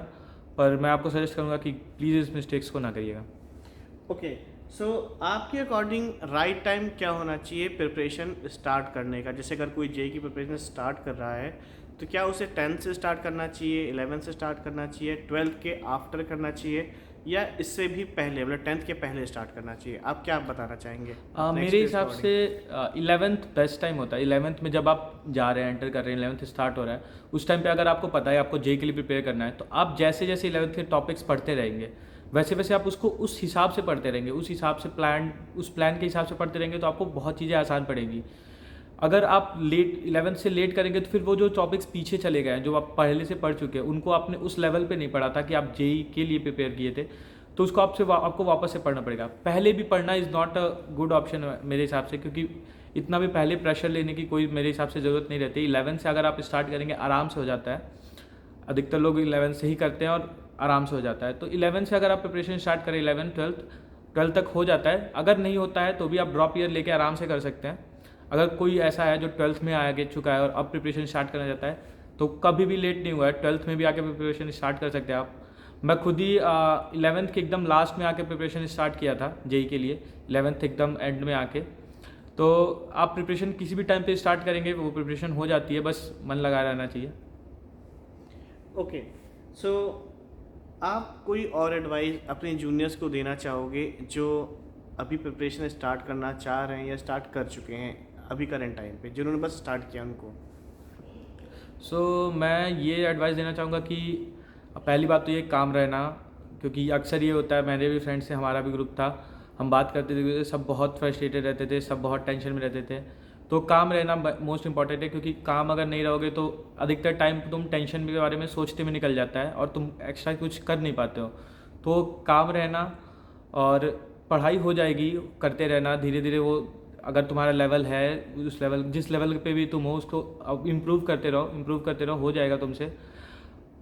पर मैं आपको सजेस्ट करूँगा कि प्लीज़ इस मिस्टेक्स को ना करिएगा। ओके, सो आपके अकॉर्डिंग राइट टाइम क्या होना चाहिए प्रिपरेशन स्टार्ट करने का? जैसे अगर कोई जेईई की प्रिपरेशन स्टार्ट कर रहा है, तो क्या उसे 10th से स्टार्ट करना चाहिए, 11th से स्टार्ट करना चाहिए, 12th के आफ्टर करना चाहिए, या इससे भी पहले, मतलब 10th के पहले स्टार्ट करना चाहिए? आप क्या बताना चाहेंगे? मेरे हिसाब से 11th बेस्ट टाइम होता है। 11th में जब आप जा रहे हैं, एंटर कर रहे हैं, 11th स्टार्ट हो रहा है, उस टाइम पे अगर आपको पता है आपको जेईई के लिए प्रिपेयर करना है, तो आप जैसे जैसे 11th के टॉपिक्स पढ़ते रहेंगे, वैसे वैसे आप उसको उस हिसाब से पढ़ते रहेंगे, उस हिसाब से उस प्लान के हिसाब से पढ़ते रहेंगे, तो आपको बहुत चीज़ें आसान पड़ेंगी। अगर आप 11th से लेट करेंगे तो फिर वो जो टॉपिक्स पीछे चले गए हैं, जो आप पहले से पढ़ चुके हैं, उनको आपने उस लेवल पे नहीं पढ़ा था कि आप जेईई के लिए प्रिपेयर किए थे, तो उसको आपको वापस से पढ़ना पड़ेगा। पहले भी पढ़ना is not a good option मेरे हिसाब से, क्योंकि इतना भी पहले प्रेशर लेने की कोई मेरे हिसाब से ज़रूरत नहीं रहती। 11th से अगर आप स्टार्ट करेंगे आराम से हो जाता है। अधिकतर लोग 11th से ही करते हैं और आराम से हो जाता है। तो 11th से अगर आप प्रिपरेशन स्टार्ट करें, 11th 12th तक हो जाता है। अगर नहीं होता है तो भी आप ड्रॉप ईयर लेके आराम से कर सकते हैं। अगर कोई ऐसा है जो 12th में आगे चुका है और अब प्रिपरेशन स्टार्ट करना चाहता है, तो कभी भी लेट नहीं हुआ है, 12th में भी आके प्रिपरेशन स्टार्ट कर सकते हैं आप। मैं खुद ही 11th के एकदम लास्ट में आके प्रिपरेशन स्टार्ट किया था जेईई के लिए, 11th एकदम एंड में आके। तो आप प्रिपरेशन किसी भी टाइम पे स्टार्ट करेंगे वो प्रिपरेशन हो जाती है, बस मन लगा रहना चाहिए। ओके, सो आप कोई और एडवाइस अपने जूनियर्स को देना चाहोगे जो अभी प्रिपरेशन स्टार्ट करना चाह रहे हैं या स्टार्ट कर चुके हैं अभी करंट टाइम पे, जिन्होंने बस स्टार्ट किया उनको? मैं ये एडवाइस देना चाहूँगा कि पहली बात तो ये काम रहना, क्योंकि अक्सर ये होता है, मेरे भी फ्रेंड्स से, हमारा भी ग्रुप था, हम बात करते थे, सब बहुत फ्रस्ट्रेटेड रहते थे, सब बहुत टेंशन में रहते थे। तो काम रहना मोस्ट इंपॉर्टेंट है, क्योंकि काम अगर नहीं रहोगे तो अधिकतर टाइम तुम टेंशन के बारे में सोचते में निकल जाता है और तुम एक्स्ट्रा कुछ कर नहीं पाते हो। तो काम रहना और पढ़ाई हो जाएगी, करते रहना धीरे धीरे। वो अगर तुम्हारा लेवल है, उस लेवल जिस लेवल पे भी तुम हो उसको अब इम्प्रूव करते रहो, हो जाएगा तुमसे।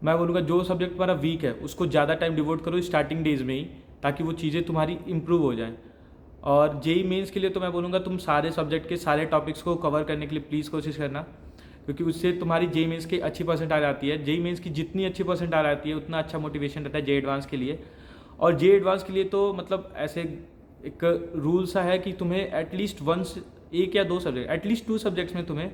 मैं बोलूँगा जो सब्जेक्ट तुम्हारा वीक है उसको ज़्यादा टाइम डिवोट करो स्टार्टिंग डेज में ही, ताकि वो चीज़ें तुम्हारी इम्प्रूव हो जाएं। और जेई मेंस के लिए तो मैं बोलूँगा तुम सारे सब्जेक्ट के सारे टॉपिक्स को कवर करने के लिए प्लीज़ कोशिश करना, क्योंकि उससे तुम्हारी जेई मेंस की अच्छी परसेंट आ जाती है। जेई मेंस की जितनी अच्छी परसेंट आ जाती है उतना अच्छा मोटिवेशन रहता है जे एडवांस के लिए। और जे एडवांस के लिए तो मतलब ऐसे एक रूल सा है कि तुम्हें एटलीस्ट एक या दो सब्जेक्ट, एटलीस्ट 2 सब्जेक्ट्स में तुम्हें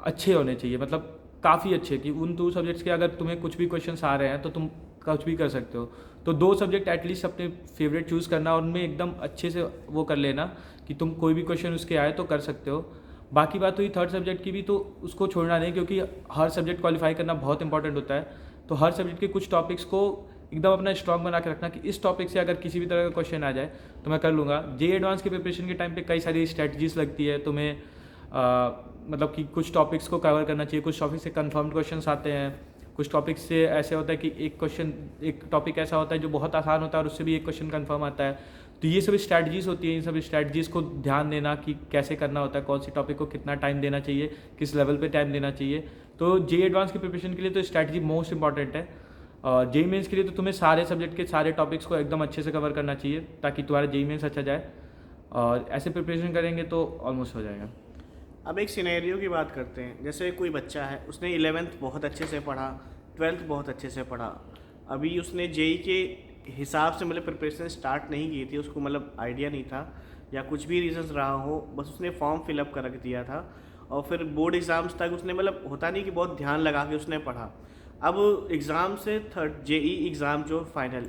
अच्छे होने चाहिए, मतलब काफ़ी अच्छे, कि उन 2 सब्जेक्ट्स के अगर तुम्हें कुछ भी क्वेश्चंस आ रहे हैं तो तुम कुछ भी कर सकते हो। तो 2 सब्जेक्ट एटलीस्ट अपने फेवरेट चूज़ करना और उनमें एकदम अच्छे से वो कर लेना कि तुम कोई भी क्वेश्चन उसके आए तो कर सकते हो। बाकी बात हुई थर्ड सब्जेक्ट की भी, तो उसको छोड़ना नहीं, क्योंकि हर सब्जेक्ट क्वालिफाई करना बहुत इंपॉर्टेंट होता है। तो हर सब्जेक्ट के कुछ टॉपिक्स को एकदम अपना स्ट्रॉन्ग बना के रखना कि इस टॉपिक से अगर किसी भी तरह का क्वेश्चन आ जाए तो मैं कर लूँगा। जे एडवांस के प्रिपरेशन के टाइम पे कई सारी स्ट्रेटजीज लगती है तुम्हें, मतलब कि कुछ टॉपिक्स को कवर करना चाहिए, कुछ टॉपिक से कन्फर्म्ड क्वेश्चंस आते हैं, कुछ टॉपिक से ऐसे होता है कि एक टॉपिक ऐसा होता है जो बहुत आसान होता है और उससे भी एक क्वेश्चन कन्फर्म आता है। तो ये सब स्ट्रैटेजीज होती हैं, इन सब स्ट्रैटेजीज़ को ध्यान देना कि कैसे करना होता है, कौन सी टॉपिक को कितना टाइम देना चाहिए, किस लेवल पे टाइम देना चाहिए। तो जे एडवांस की प्रिपरेशन के लिए तो स्ट्रैटेजी मोस्ट इंपॉर्टेंट है। और जेई मेंस के लिए तो तुम्हें सारे सब्जेक्ट के सारे टॉपिक्स को एकदम अच्छे से कवर करना चाहिए ताकि तुम्हारा जेई मेंस अच्छा जाए, और ऐसे प्रिपरेशन करेंगे तो ऑलमोस्ट हो जाएगा। अब एक सिनेरियो की बात करते हैं। जैसे कोई बच्चा है, उसने 11th बहुत अच्छे से पढ़ा, 12th बहुत अच्छे से पढ़ा, अभी उसने जेई के हिसाब से मतलब प्रिपरेशन स्टार्ट नहीं की थी, उसको मतलब आइडिया नहीं था या कुछ भी रीजंस रहा हो, बस उसने फॉर्म फिलअप कर रख दिया था और फिर बोर्ड एग्ज़ाम्स तक उसने मतलब होता नहीं कि बहुत ध्यान लगा के उसने पढ़ा। अब एग्ज़ाम से थर्ड जेई एग्ज़ाम जो फाइनल,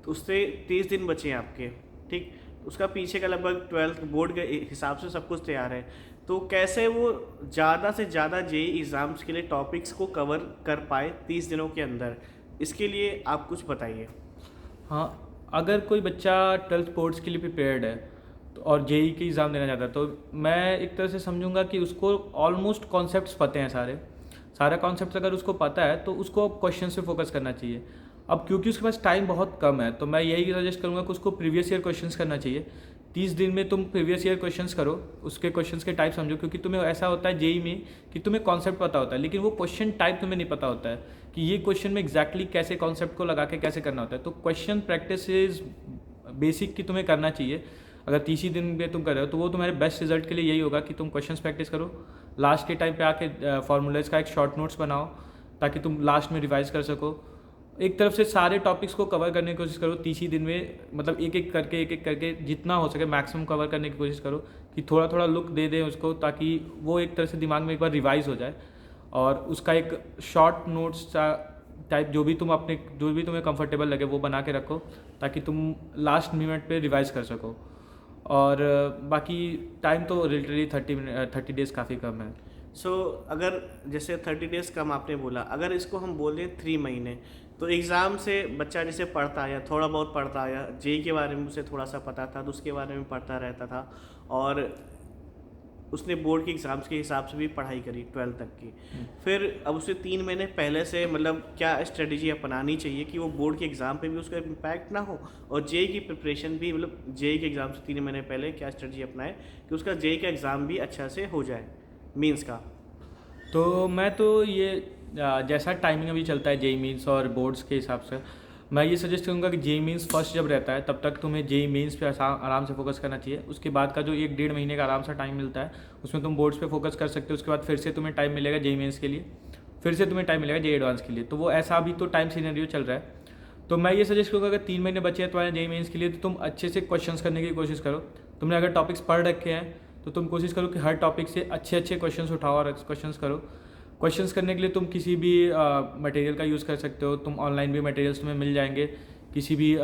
तो उससे 30 दिन बचे हैं आपके, ठीक, उसका पीछे का लगभग 12th बोर्ड के हिसाब से सब कुछ तैयार है। तो कैसे वो ज़्यादा से ज़्यादा जेई एग्ज़ाम्स के लिए टॉपिक्स को कवर कर पाए 30 दिनों के अंदर, इसके लिए आप कुछ बताइए। हाँ, अगर कोई बच्चा 12th बोर्ड्स के लिए प्रिपेयर्ड है तो और जेई के एग्ज़ाम देना चाहता है, तो मैं एक तरह से समझूंगा कि उसको ऑलमोस्ट कॉन्सेप्ट्स पते हैं, सारा कॉन्सेप्ट अगर उसको पता है तो उसको क्वेश्चन से फोकस करना चाहिए। अब क्योंकि उसके पास टाइम बहुत कम है तो मैं यही सजेस्ट करूँगा कि उसको प्रीवियस ईयर क्वेश्चंस करना चाहिए। 30 दिन में तुम प्रीवियस ईयर क्वेश्चंस करो, उसके क्वेश्चंस के टाइप समझो, क्योंकि तुम्हें ऐसा होता है जेई में कि तुम्हें कॉन्सेप्ट पता होता है लेकिन वो क्वेश्चन टाइप तुम्हें नहीं पता होता है कि ये क्वेश्चन में एग्जैक्टली कैसे कॉन्सेप्ट को लगा के कैसे करना होता है। तो क्वेश्चन प्रैक्टिस इज बेसिक कि तुम्हें करना चाहिए। अगर 30 ही दिन में तुम कर रहे हो तो वो तुम्हारे बेस्ट रिजल्ट के लिए यही होगा कि तुम क्वेश्चंस प्रैक्टिस करो, लास्ट के टाइम पे आके फार्मूलाज का एक शॉर्ट नोट्स बनाओ ताकि तुम लास्ट में रिवाइज कर सको। एक तरफ से सारे टॉपिक्स को कवर करने की कोशिश करो 30 ही दिन में, मतलब एक एक करके जितना हो सके मैक्सिमम कवर करने की कोशिश करो कि थोड़ा थोड़ा लुक दे दें उसको, ताकि वो एक तरह से दिमाग में एक बार रिवाइज हो जाए। और उसका एक शॉर्ट नोट्स टाइप जो भी तुम्हें कंफर्टेबल लगे वो बना के रखो ताकि तुम लास्ट मिनट पे रिवाइज कर सको। और बाकी टाइम तो लिटरली 30 डेज़ काफ़ी कम है। अगर जैसे 30 डेज़ कम आपने बोला, अगर इसको हम बोलें 3 महीने, तो एग्ज़ाम से बच्चा जैसे पढ़ता आया, थोड़ा बहुत पढ़ता आया, जेई के बारे में उसे थोड़ा सा पता था तो उसके बारे में पढ़ता रहता था और उसने बोर्ड के एग्ज़ाम्स के हिसाब से भी पढ़ाई करी 12th तक की। फिर अब उसे 3 महीने पहले से मतलब क्या स्ट्रेटजी अपनानी चाहिए कि वो बोर्ड के एग्ज़ाम पे भी उसका इम्पैक्ट ना हो और जेई की प्रिपरेशन भी, मतलब जेई के एग्ज़ाम से 3 महीने पहले क्या स्ट्रेटजी अपनाए कि उसका जेई का एग्ज़ाम भी अच्छा से हो जाए मेंस का? तो मैं तो ये जैसा टाइमिंग अभी चलता है जेई मीन्स और बोर्ड्स के हिसाब से, मैं ये सजेस्ट करूँगा कि जेई मीन्स फर्स्ट जब रहता है तब तक तुम्हें जेई मीन्स पे आराम से फोकस करना चाहिए। उसके बाद का जो 1-1.5 महीने का आराम सा टाइम मिलता है उसमें तुम बोर्ड्स पे फोकस कर सकते हो। उसके बाद फिर से तुम्हें टाइम मिलेगा जेई मीन्स के लिए, फिर से तुम्हें टाइम मिलेगा जेई एडवांस के लिए। तो वो ऐसा अभी तो टाइम सिनेरियो चल रहा है। तो मैं ये सजेस्ट करूँगा अगर 3 महीने बचे हैं तुम्हारे जेई मीन्स के लिए तो तुम अच्छे से क्वेश्चंस करने की कोशिश करो। तुमने अगर टॉपिक्स पढ़ रखे हैं तो तुम कोशिश करो कि हर टॉपिक से अच्छे क्वेश्चंस उठाओ और क्वेश्चंस करो। क्वेश्चंस करने के लिए तुम किसी भी मटेरियल का यूज़ कर सकते हो, तुम ऑनलाइन भी मटेरियल्स तुम्हें मिल जाएंगे, किसी भी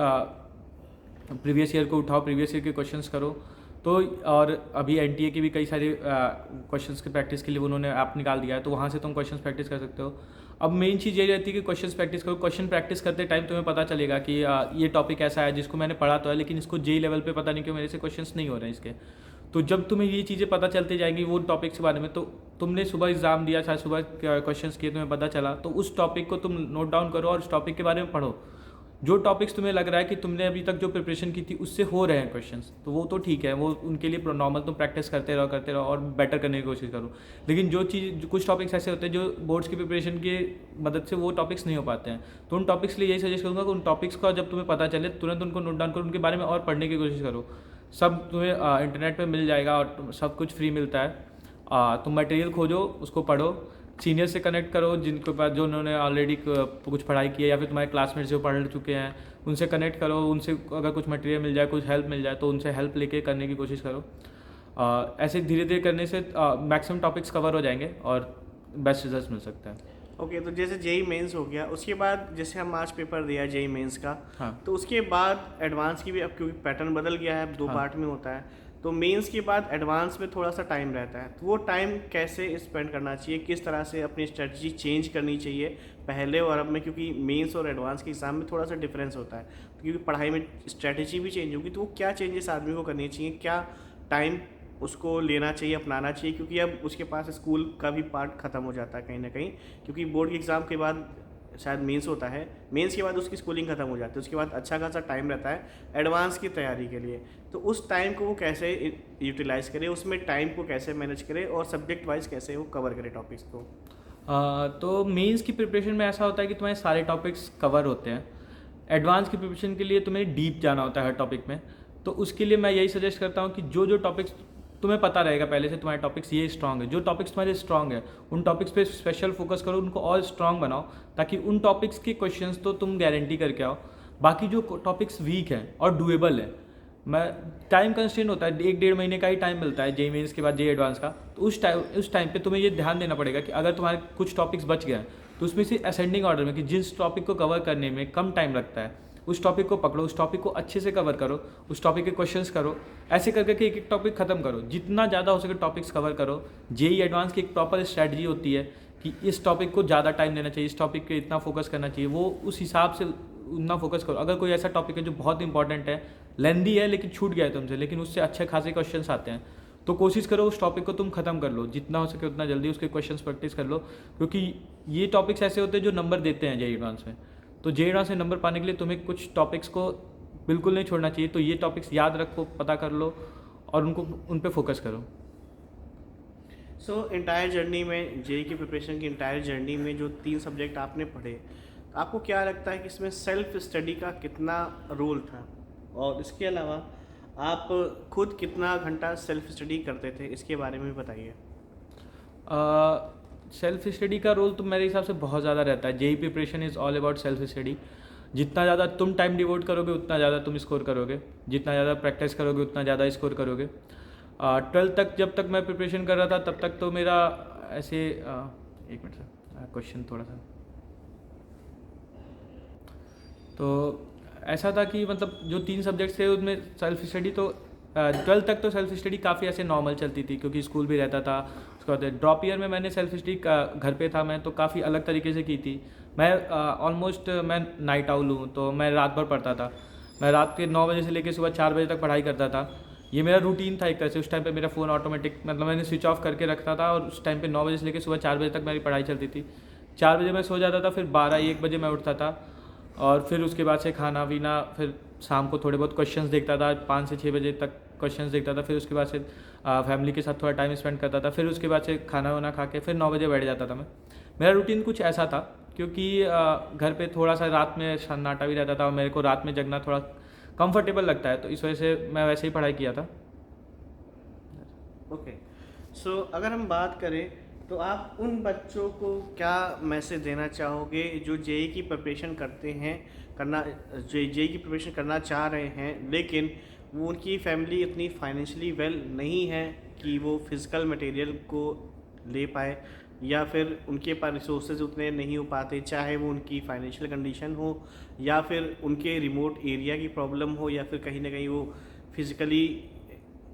प्रीवियस ईयर को उठाओ, प्रीवियस ईयर के क्वेश्चंस करो। तो और अभी एनटीए की भी कई सारे क्वेश्चंस की प्रैक्टिस के लिए उन्होंने ऐप निकाल दिया है, तो वहाँ से तुम क्वेश्चंस प्रैक्टिस कर सकते हो। अब मेन चीज़ ये रहती है कि क्वेश्चंस प्रैक्टिस करो। क्वेश्चन प्रैक्टिस करते टाइम तुम्हें पता चलेगा कि ये टॉपिक ऐसा है जिसको मैंने पढ़ा तो है, लेकिन इसको जेई लेवल पे पता नहीं क्यों मेरे से क्वेश्चंस नहीं हो रहे हैं इसके। तो जब तुम्हें ये चीज़ें पता चलती जाएंगी वो टॉपिक्स के बारे में, तो तुमने सुबह एग्ज़ाम दिया, शायद सुबह क्वेश्चंस किए, तुम्हें पता चला, तो उस टॉपिक को तुम नोट डाउन करो और उस टॉपिक के बारे में पढ़ो। जो टॉपिक्स तुम्हें लग रहा है कि तुमने अभी तक जो प्रिपरेशन की थी उससे हो रहे हैं क्वेश्चंस, तो वो तो ठीक है, वो उनके लिए नॉर्मल तुम प्रैक्टिस करते रहो और बेटर करने की कोशिश करो। लेकिन कुछ टॉपिक्स ऐसे होते हैं जो बोर्ड्स की प्रिपरेशन की मदद से वो टॉपिक्स नहीं हो पाते हैं, तो उन टॉपिक्स के लिए यही सजेस्ट करूँगा कि उन टॉपिक्स का जब तुम्हें पता चले तुरंत उनको नोट डाउन करो, उनके बारे में और पढ़ने की कोशिश करो। सब तुम्हें इंटरनेट पर मिल जाएगा और सब कुछ फ्री मिलता है। तुम मटेरियल खोजो, उसको पढ़ो, सीनियर से कनेक्ट करो जिनके पास, जो उन्होंने ऑलरेडी कुछ पढ़ाई की है, या फिर तुम्हारे क्लासमेट्स जो पढ़ चुके हैं उनसे कनेक्ट करो। उनसे अगर कुछ मटेरियल मिल जाए, कुछ हेल्प मिल जाए, तो उनसे हेल्प लेके करने की कोशिश करो। ऐसे धीरे धीरे करने से मैक्सिमम टॉपिक्स कवर हो जाएंगे और बेस्ट रिजल्ट मिल सकता है। ओके, तो जैसे जेई मेंस हो गया, उसके बाद जैसे हम आज पेपर दिया जेई मेंस का, हाँ तो उसके बाद एडवांस की भी, अब क्योंकि पैटर्न बदल गया है, 2 हाँ। पार्ट में होता है, तो मेंस के बाद एडवांस में थोड़ा सा टाइम रहता है, तो वो टाइम कैसे स्पेंड करना चाहिए, किस तरह से अपनी स्ट्रेटजी चेंज करनी चाहिए पहले और अब में, क्योंकि मेंस और एडवांस के एग्जाम में थोड़ा सा डिफरेंस होता है, तो क्योंकि पढ़ाई में स्ट्रेटजी भी चेंज होगी, तो वो क्या चेंजेस आदमी को करनी चाहिए, क्या टाइम उसको लेना चाहिए, अपनाना चाहिए, क्योंकि अब उसके पास स्कूल का भी पार्ट ख़त्म हो जाता है कहीं ना कहीं, क्योंकि बोर्ड के एग्ज़ाम के बाद शायद मेंस होता है, मेंस के बाद उसकी स्कूलिंग खत्म हो जाती है, उसके बाद अच्छा खासा टाइम रहता है एडवांस की तैयारी के लिए, तो उस टाइम को वो कैसे यूटिलाइज़ करे, उसमें टाइम को कैसे मैनेज करे और सब्जेक्ट वाइज कैसे वो कवर करे टॉपिक्स को। तो मेंस की प्रिपरेशन में ऐसा होता है कि तुम्हारे सारे टॉपिक्स कवर होते हैं। एडवांस की प्रिपरेशन के लिए तुम्हें डीप जाना होता है हर टॉपिक में, तो उसके लिए मैं यही सजेस्ट करता हूँ कि जो टॉपिक्स तुम्हें पता रहेगा पहले से, तुम्हारे टॉपिक्स ये स्ट्रॉन्ग है, जो टॉपिक्स तुम्हारे स्ट्रॉन्ग है उन टॉपिक्स पे स्पेशल फोकस करो, उनको और स्ट्रॉन्ग बनाओ, ताकि उन टॉपिक्स के क्वेश्चंस तो तुम गारंटी करके आओ। बाकी जो टॉपिक्स वीक हैं और डुएबल है, मैं टाइम कंस्ट्रेंट होता है, 1-1.5 महीने का ही टाइम मिलता है जेई मेंस के बाद जेई एडवांस का, तो उस टाइम पे तुम्हें ये ध्यान देना पड़ेगा कि अगर तुम्हारे कुछ टॉपिक्स बच गए हैं तो उसमें से असेंडिंग ऑर्डर में कि जिस टॉपिक को कवर करने में कम टाइम लगता है उस टॉपिक को पकड़ो, उस टॉपिक को अच्छे से कवर करो, उस टॉपिक के क्वेश्चंस करो, ऐसे करके एक एक टॉपिक खत्म करो, जितना ज़्यादा हो सके टॉपिक्स कवर करो। जेई एडवांस की एक प्रॉपर स्ट्रैटेजी होती है कि इस टॉपिक को ज़्यादा टाइम देना चाहिए, इस टॉपिक पे इतना फोकस करना चाहिए, वो उस हिसाब से उतना फोकस करो। अगर कोई ऐसा टॉपिक है जो बहुत इंपॉर्टेंट है, लेंदी है लेकिन छूट गया है तुमसे, लेकिन उससे अच्छे खासे क्वेश्चंस आते हैं, तो कोशिश करो उस टॉपिक को तुम खत्म कर लो, जितना हो सके उतना जल्दी उसके क्वेश्चंस प्रैक्टिस कर लो, क्योंकि ये टॉपिक्स ऐसे होते हैं जो नंबर देते हैं जेई एडवांस में। तो जेई एडवांस में नंबर पाने के लिए तुम्हें कुछ टॉपिक्स को बिल्कुल नहीं छोड़ना चाहिए, तो ये टॉपिक्स याद रखो, पता कर लो और उन पे फोकस करो। सो इंटायर जर्नी में, जेई की प्रिपरेशन की इंटायर जर्नी में जो 3 सब्जेक्ट आपने पढ़े, तो आपको क्या लगता है कि इसमें सेल्फ स्टडी का कितना रोल था, और इसके अलावा आप खुद कितना घंटा सेल्फ स्टडी करते थे, इसके बारे में भी बताइए। सेल्फ स्टडी का रोल तो मेरे हिसाब से बहुत ज़्यादा रहता है। JEE preparation is all about self study. जितना ज़्यादा तुम टाइम डिवोट करोगे उतना ज़्यादा तुम स्कोर करोगे, जितना ज़्यादा प्रैक्टिस करोगे उतना ज़्यादा स्कोर करोगे। 12th तक जब तक मैं प्रिपरेशन कर रहा था तब तक तो मेरा ऐसे एक मिनट सर, क्वेश्चन थोड़ा सा, तो ऐसा था कि मतलब जो 3 सब्जेक्ट्स थे उनमें सेल्फ स्टडी तो 12th तक तो सेल्फ स्टडी काफ़ी ऐसे नॉर्मल चलती थी, क्योंकि स्कूल भी रहता था। उसके बाद ड्रॉप ईयर में मैंने सेल्फ स्टडी घर पे था मैं, तो काफ़ी अलग तरीके से की थी। मैं ऑलमोस्ट मैं नाइट आउल हूँ, तो मैं रात भर पढ़ता था। मैं रात के 9 बजे से लेकर सुबह 4 बजे तक पढ़ाई करता था। ये मेरा रूटीन था एक तरह से। उस टाइम पे मेरा फ़ोन ऑटोमेटिक, मतलब मैंने स्विच ऑफ करके रखता था, और उस टाइम पे 9 बजे से लेकर सुबह 4 बजे तक मेरी पढ़ाई चलती थी। 4 बजे मैं सो जाता था, फिर 12-1 बजे मैं उठता था, और फिर उसके बाद से खाना पीना, फिर शाम को थोड़े बहुत क्वेश्चंस देखता था, 5 से 6 बजे तक क्वेश्चंस देखता था। फिर उसके बाद से फैमिली के साथ थोड़ा टाइम स्पेंड करता था। फिर उसके बाद से खाना वाना खा के फिर 9 बजे बैठ जाता था मैं। मेरा रूटीन कुछ ऐसा था, क्योंकि घर पे थोड़ा सा रात में सन्नाटा भी रहता था, और मेरे को रात में जगना थोड़ा कंफर्टेबल लगता है, तो इस वजह से मैं वैसे ही पढ़ाई किया था। ओके, सो अगर हम बात करें तो आप उन बच्चों को क्या मैसेज देना चाहोगे जो जेई की प्रिपरेशन करते हैं, जेई की प्रिपरेशन करना चाह रहे हैं, लेकिन वो उनकी फैमिली इतनी फाइनेंशियली वेल नहीं है कि वो फिज़िकल मटेरियल को ले पाए, या फिर उनके पास रिसोर्सेज उतने नहीं हो पाते, चाहे वो उनकी फाइनेंशियल कंडीशन हो या फिर उनके रिमोट एरिया की प्रॉब्लम हो या फिर कहीं ना कहीं वो फिज़िकली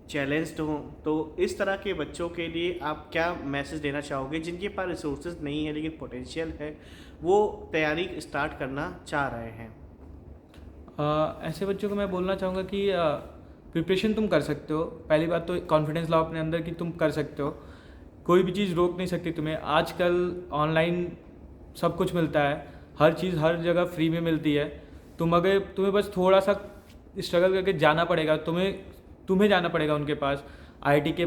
चैलेंज्ड हों। तो इस तरह के बच्चों के लिए आप क्या मैसेज देना चाहोगे जिनके पास रिसोर्सेज नहीं है लेकिन पोटेंशियल है, वो तैयारी स्टार्ट करना चाह रहे हैं? ऐसे बच्चों को मैं बोलना चाहूँगा कि प्रिपरेशन तुम कर सकते हो। पहली बात तो कॉन्फिडेंस लाओ अपने अंदर कि तुम कर सकते हो, कोई भी चीज़ रोक नहीं सकती तुम्हें। आजकल ऑनलाइन सब कुछ मिलता है, हर चीज़ हर जगह फ्री में मिलती है। तुम्हें बस थोड़ा सा स्ट्रगल करके जाना पड़ेगा, तुम्हें जाना पड़ेगा उनके पास। आईआईटी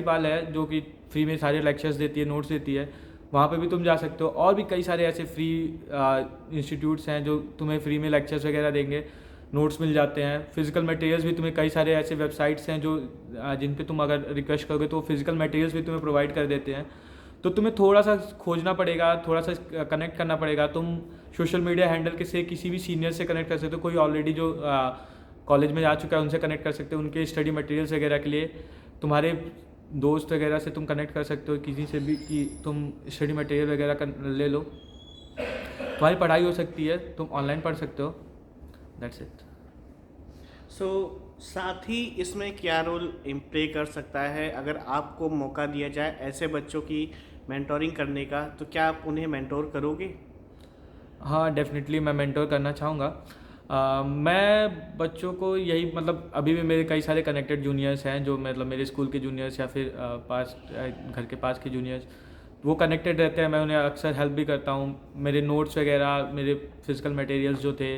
पाल है जो कि फ्री में सारे लेक्चर्स देती है, नोट्स देती है, वहाँ पे भी तुम जा सकते हो। और भी कई सारे ऐसे फ्री इंस्टीट्यूट्स हैं जो तुम्हें फ्री में लेक्चर्स वगैरह देंगे, नोट्स मिल जाते हैं। फिजिकल मटेरियल्स भी तुम्हें कई सारे ऐसे वेबसाइट्स हैं जो जिन पे तुम अगर रिक्वेस्ट करोगे तो फिजिकल मटेरियल्स भी तुम्हें प्रोवाइड कर देते हैं। तो तुम्हें थोड़ा सा खोजना पड़ेगा, थोड़ा सा कनेक्ट करना पड़ेगा। तुम सोशल मीडिया हैंडल के से किसी भी सीनियर से कनेक्ट कर सकते हो, कोई ऑलरेडी जो कॉलेज में जा चुका है उनसे कनेक्ट कर सकते हो, उनके स्टडी मटेरियल्स वगैरह के लिए। तुम्हारे दोस्त वगैरह से तुम कनेक्ट कर सकते हो, किसी से भी कि तुम स्टडी मटेरियल वगैरह ले लो, तुम्हारी पढ़ाई हो सकती है, तुम ऑनलाइन पढ़ सकते हो। That's it. सो साथ ही इसमें क्या रोल प्ले कर सकता है अगर आपको मौका दिया जाए ऐसे बच्चों की मेंटोरिंग करने का, तो क्या आप उन्हें मेंटोर करोगे? हाँ, डेफिनेटली मैं मेंटोर करना चाहूँगा। मैं बच्चों को यही मतलब अभी भी मेरे कई सारे कनेक्टेड जूनियर्स हैं जो मतलब मेरे स्कूल के जूनियर्स या फिर घर के पास के जूनियर्स, वो कनेक्टेड रहते हैं। मैं उन्हें अक्सर हेल्प भी करता हूँ। मेरे नोट्स वगैरह, मेरे फिजिकल मटेरियल्स जो थे,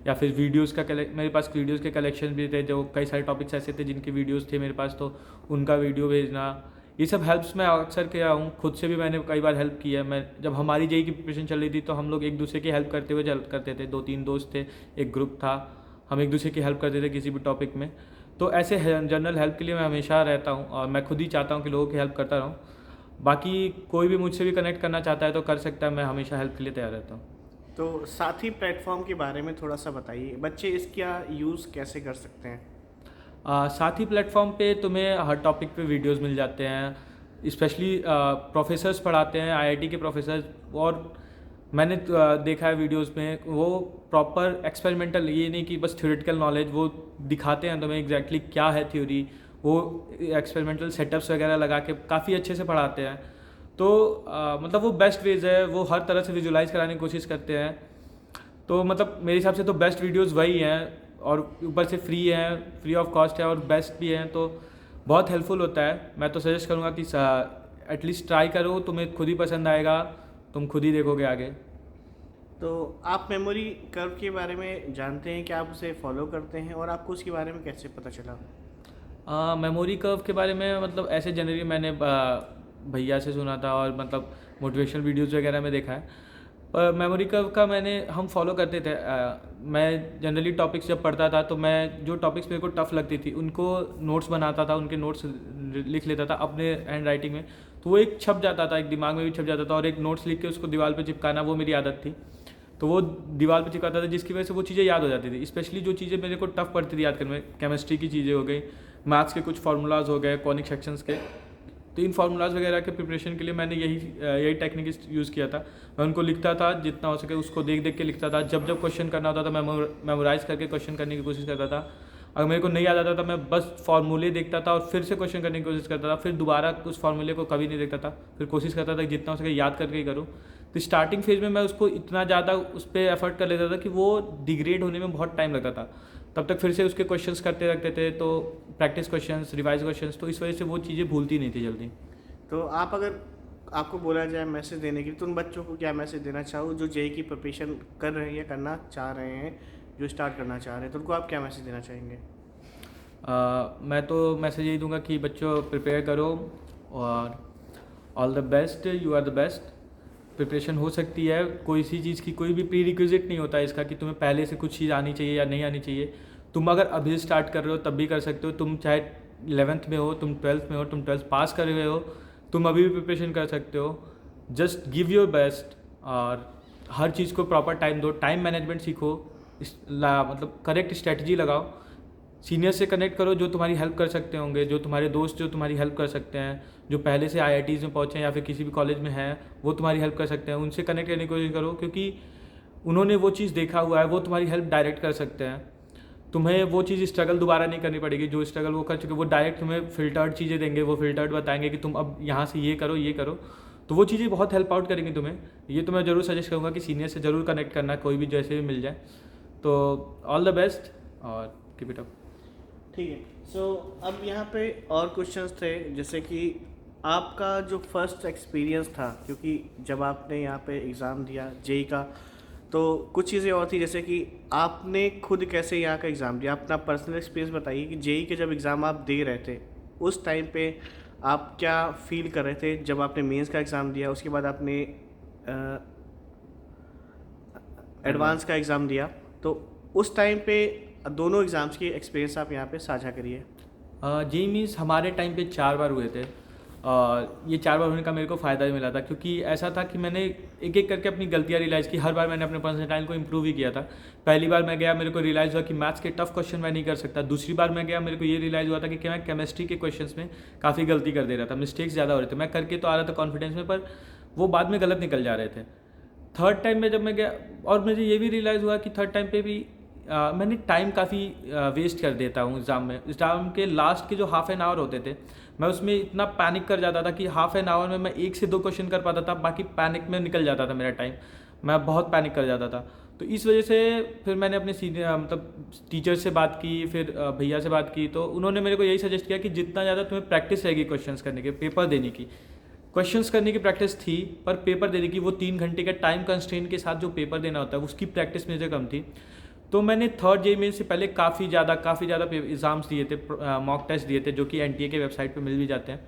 या फिर वीडियोस का मेरे पास वीडियोस के कलेक्शन भी थे, जो कई सारे टॉपिक्स ऐसे थे जिनके वीडियोस थे मेरे पास, तो उनका वीडियो भेजना, ये सब हेल्प्स मैं अक्सर किया हूँ। खुद से भी मैंने कई बार हेल्प किया है। मैं जब हमारी जेई की प्रिपरेशन चल रही थी तो हम लोग एक दूसरे की हेल्प करते हुए करते थे। 2-3 दोस्त थे, एक ग्रुप था, हम एक दूसरे की हेल्प करते थे किसी भी टॉपिक में। तो ऐसे जनरल हेल्प के लिए मैं हमेशा रहता हूँ और मैं खुद ही चाहता हूँ कि लोगों की हेल्प करता रहूँ। बाकी कोई भी मुझसे भी कनेक्ट करना चाहता है तो कर सकता है, मैं हमेशा हेल्प के लिए तैयार रहता हूँ। तो साथी प्लेटफॉर्म के बारे में थोड़ा सा बताइए, बच्चे इसका यूज़ कैसे कर सकते हैं? साथी प्लेटफॉर्म पे तुम्हें हर टॉपिक पे वीडियोस मिल जाते हैं, स्पेशली प्रोफेसर्स पढ़ाते हैं, आईआईटी के प्रोफेसर। और मैंने देखा है वीडियोस में वो प्रॉपर एक्सपेरिमेंटल, ये नहीं कि बस थ्योरेटिकल नॉलेज, वो दिखाते हैं तुम्हें एग्जैक्टली क्या है थ्योरी। वो एक्सपेरिमेंटल सेटअप्स वगैरह लगा के काफ़ी अच्छे से पढ़ाते हैं। तो मतलब वो बेस्ट वेज है, वो हर तरह से विजुलाइज कराने की कोशिश करते हैं। तो मतलब मेरे हिसाब से तो बेस्ट वीडियोस वही हैं, और ऊपर से फ्री हैं, फ्री ऑफ कॉस्ट है और बेस्ट भी हैं, तो बहुत हेल्पफुल होता है। मैं तो सजेस्ट करूँगा कि एटलीस्ट ट्राई करो, तुम्हें खुद ही पसंद आएगा, तुम खुद ही देखोगे आगे। तो आप मेमोरी कर्व के बारे में जानते हैं कि आप उसे फॉलो करते हैं, और आपको उसके बारे में कैसे पता चला? मेमोरी कर्व के बारे में मतलब ऐसे जनरली मैंने भैया से सुना था और मतलब मोटिवेशनल वीडियोस वगैरह में देखा है। पर मेमोरी कर्व का हम फॉलो करते थे। मैं जनरली टॉपिक्स जब पढ़ता था तो मैं जो टॉपिक्स मेरे को टफ लगती थी उनको नोट्स बनाता था, उनके नोट्स लिख लेता था अपने हैंड राइटिंग में, तो वो एक छप जाता था, एक दिमाग में भी छप जाता था। और एक नोट्स लिख के उसको दीवार पे चिपकाना, वो मेरी आदत थी, तो वो दीवार पे चिपकाता था, जिसकी वजह से वो चीज़ें याद हो जाती थी। स्पेशली जो चीज़ें मेरे को टफ पड़ती थी याद करने में, केमिस्ट्री की चीज़ें हो गई, मैथ्स के कुछ फार्मूलाज हो गए, कॉनिक सेक्शंस के, तो इन फार्मूलाज वगैरह के प्रिपरेशन के लिए मैंने यही टेक्निक यूज़ किया था। मैं उनको लिखता था, जितना हो सके उसको देख देख के लिखता था। जब जब क्वेश्चन करना होता था मैं मेमोराइज करके क्वेश्चन करने की कोशिश करता था। अगर मेरे को नहीं याद आता था मैं बस फार्मूले देखता था और फिर से क्वेश्चन करने की कोशिश करता था, फिर दोबारा उस फार्मूले को कभी नहीं देखता था, फिर कोशिश करता था जितना हो सके याद करके ही करूँ। तो स्टार्टिंग फेज में मैं उसको इतना ज़्यादा उस पर एफर्ट कर लेता था कि वो डिग्रेड होने में बहुत टाइम लगता था। तब तक फिर से उसके क्वेश्चंस करते रखते थे, तो प्रैक्टिस क्वेश्चंस, रिवाइज क्वेश्चंस, तो इस वजह से वो चीज़ें भूलती नहीं थी जल्दी। तो आप अगर आपको बोला जाए मैसेज देने के लिए, तो उन बच्चों को क्या मैसेज देना चाहो जो जेई की प्रिपरेशन कर रहे हैं या करना चाह रहे हैं, जो स्टार्ट करना चाह रहे हैं, तो उनको आप क्या मैसेज देना चाहेंगे? मैं तो मैसेज यही दूंगा कि बच्चों प्रिपेयर करो और all the best, you are the best. Preparation हो सकती है, कोई सी चीज़ की कोई भी प्री रिक्विजिट नहीं होता है इसका कि तुम्हें पहले से कुछ चीज़ आनी चाहिए या नहीं आनी चाहिए। तुम अगर अभी स्टार्ट कर रहे हो तब भी कर सकते हो। तुम चाहे 11th में हो, तुम 12th में हो, तुम 12th पास कर रहे हो, तुम अभी भी प्रिपरेशन कर सकते हो। जस्ट गिव योर बेस्ट और हर चीज़ को प्रॉपर टाइम दो, टाइम मैनेजमेंट सीखो, मतलब करेक्ट स्ट्रेटजी लगाओ। सीनियर से कनेक्ट करो जो तुम्हारी हेल्प कर सकते होंगे, जो तुम्हारे दोस्त जो तुम्हारी हेल्प कर सकते हैं, जो पहले से IITs में पहुँचे हैं या फिर किसी भी कॉलेज में हैं वो तुम्हारी हेल्प कर सकते हैं, उनसे कनेक्ट करने की कोशिश करो, क्योंकि उन्होंने वो चीज़ देखा हुआ है, वो तुम्हारी हेल्प डायरेक्ट कर सकते हैं। तुम्हें वो चीज़ स्ट्रगल दोबारा नहीं करनी पड़ेगी, जो स्ट्रगल वो कर चुके वो डायरेक्ट तुम्हें फ़िल्टर्ड चीज़ें देंगे, वो फ़िल्टर्ड बताएंगे कि तुम अब यहाँ से ये करो ये करो, तो वो चीज़ें बहुत हेल्प आउट करेंगी तुम्हें। ये तो मैं ज़रूर सजेस्ट करूँगा कि सीनियर से ज़रूर कनेक्ट करना, कोई भी जैसे भी मिल जाए। तो ऑल द बेस्ट और कीप इट अप। ठीक है। सो अब यहाँ पे और क्वेश्चंस थे, जैसे कि आपका जो फर्स्ट एक्सपीरियंस था, क्योंकि जब आपने यहाँ पे एग्ज़ाम दिया जेई का, तो कुछ चीज़ें और थी, जैसे कि आपने खुद कैसे यहाँ का एग्ज़ाम दिया, अपना पर्सनल एक्सपीरियंस बताइए कि जेई के जब एग्ज़ाम आप दे रहे थे उस टाइम पे आप क्या फील कर रहे थे जब आपने मेंस का एग्ज़ाम दिया, उसके बाद आपने एडवांस का एग्ज़ाम दिया, तो उस टाइम पे दोनों एग्ज़ाम्स की एक्सपीरियंस आप यहाँ पे साझा करिए। जेई मीन्स हमारे टाइम पे 4 बार हुए थे, और ये 4 बार होने का मेरे को फ़ायदा भी मिला था, क्योंकि ऐसा था कि मैंने एक एक करके अपनी गलतियाँ रियलाइज़ की। हर बार मैंने अपने परसेंटाइल को इम्प्रूव ही किया था। पहली बार मैं गया, मेरे को रियलाइज़ हुआ कि मैथ्स के टफ क्वेश्चन मैं नहीं कर सकता। दूसरी बार मैं गया, मेरे को ये रियलाइज़ हुआ था कि मैं केमिस्ट्री के क्वेश्चंस में काफ़ी गलती कर दे रहा था, मिस्टेक्स ज़्यादा हो रहे थे। मैं करके तो आ रहा था कॉन्फिडेंस में, पर वो बाद में गलत निकल जा रहे थे। थर्ड टाइम में जब मैं गया, और मुझे ये भी रियलाइज़ हुआ कि थर्ड टाइम पे भी मैंने टाइम काफ़ी वेस्ट कर देता हूँ एग्ज़ाम में। एग्ज़ाम के लास्ट के जो हाफ़ एन आवर होते थे, मैं उसमें इतना पैनिक कर जाता था कि हाफ़ एन आवर में मैं 1 से 2 क्वेश्चन कर पाता था, बाकी पैनिक में निकल जाता था मेरा टाइम। मैं बहुत पैनिक कर जाता था। तो इस वजह से फिर मैंने अपने सीनियर मतलब टीचर से बात की, फिर भैया से बात की, तो उन्होंने मेरे को यही सजेस्ट किया कि जितना ज़्यादा तुम्हें प्रैक्टिस रहेगी क्वेश्चंस करने के, पेपर देने की, क्वेश्चंस करने की प्रैक्टिस थी, पर पेपर देने की वो 3 घंटे का टाइम कंस्ट्रेंट के साथ जो पेपर देना होता है उसकी प्रैक्टिस मेरे से कम थी। तो मैंने थर्ड जेई मेन से पहले काफ़ी ज़्यादा एग्ज़ाम्स दिए थे, मॉक टेस्ट दिए थे, जो कि NTA के वेबसाइट पे मिल भी जाते हैं।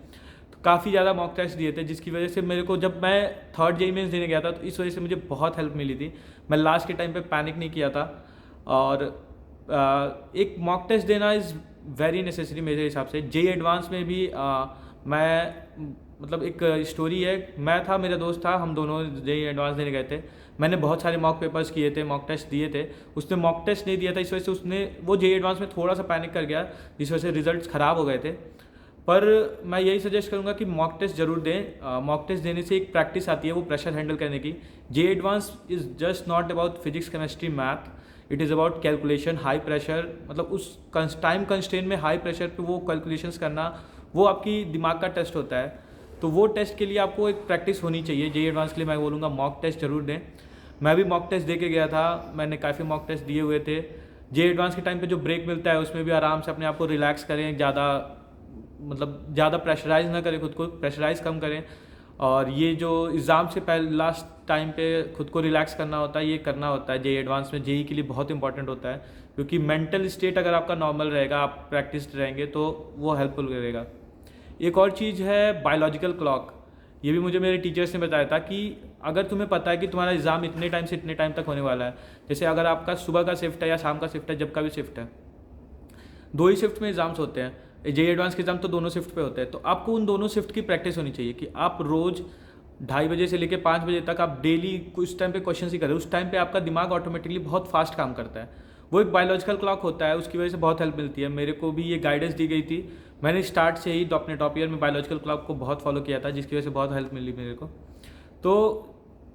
तो काफ़ी ज़्यादा मॉक टेस्ट दिए थे, जिसकी वजह से मेरे को, जब मैं थर्ड जेई मेंस देने गया था, तो इस वजह से मुझे बहुत हेल्प मिली थी। मैं लास्ट के टाइम पे पैनिक नहीं किया था। और एक मॉक टेस्ट देना इज़ वेरी नेसेसरी मेरे हिसाब से। जेई एडवांस में भी मैं मतलब एक स्टोरी है, मैं था, मेरा दोस्त था, हम दोनों जेई एडवांस देने गए थे। मैंने बहुत सारे मॉक पेपर्स किए थे, मॉक टेस्ट दिए थे। उसने मॉक टेस्ट नहीं दिया था, इस वजह से उसने वो जेई एडवांस में थोड़ा सा पैनिक कर गया, जिस वजह से रिजल्ट्स ख़राब हो गए थे। पर मैं यही सजेस्ट करूँगा कि मॉक टेस्ट ज़रूर दें। मॉक टेस्ट देने से एक प्रैक्टिस आती है वो प्रेशर हैंडल करने की। JEE advance is just not about physics, chemistry, math, it is about calculation, high pressure, मतलब उस टाइम कंस्ट्रेंट में हाई प्रेशर पे वो कैलकुलेशंस करना, वो आपकी दिमाग का टेस्ट होता है। तो वो टेस्ट के लिए आपको एक प्रैक्टिस होनी चाहिए। जेई एडवांस के लिए मैं बोलूँगा मॉक टेस्ट जरूर दें। मैं भी मॉक टेस्ट दे के गया था, मैंने काफ़ी मॉक टेस्ट दिए हुए थे। जेई एडवांस के टाइम पे जो ब्रेक मिलता है उसमें भी आराम से अपने आप को रिलैक्स करें, ज़्यादा प्रेशराइज़ ना करें, खुद को प्रेशराइज़ कम करें। और ये जो एग्ज़ाम से पहले लास्ट टाइम पे खुद को रिलैक्स करना होता है, ये करना होता है जेई एडवांस में। जेई के लिए बहुत इंपॉर्टेंट होता है, क्योंकि मेंटल स्टेट अगर आपका नॉर्मल रहेगा, आप प्रैक्टिस रहेंगे, तो वो हेल्पफुल करेगा। एक और चीज़ है बायोलॉजिकल क्लॉक। ये भी मुझे मेरे टीचर्स ने बताया था कि अगर तुम्हें पता है कि तुम्हारा एग्ज़ाम इतने टाइम से इतने टाइम तक होने वाला है, जैसे अगर आपका सुबह का शिफ्ट है या शाम का शिफ्ट है, जब का भी शिफ्ट है, 2 ही शिफ्ट में एग्ज़ाम्स होते हैं। जेई एडवांस के एग्ज़ाम तो दोनों शिफ्ट पे होते हैं। तो आपको उन दोनों शिफ्ट की प्रैक्टिस होनी चाहिए कि आप रोज़ 2:30 बजे से लेकर 5 बजे तक आप डेली कुछ टाइम पे क्वेश्चन ही करें। उस टाइम पे आपका दिमाग ऑटोमेटिकली बहुत फास्ट काम करता है। वो एक बायोलॉजिकल क्लॉक होता है, उसकी वजह से बहुत हेल्प मिलती है। मेरे को भी ये गाइडेंस दी गई थी, मैंने स्टार्ट से ही अपने टॉप ईयर में बायोलॉजिकल क्लॉक को बहुत फॉलो किया था, जिसकी वजह से बहुत हेल्प मिली मेरे को। तो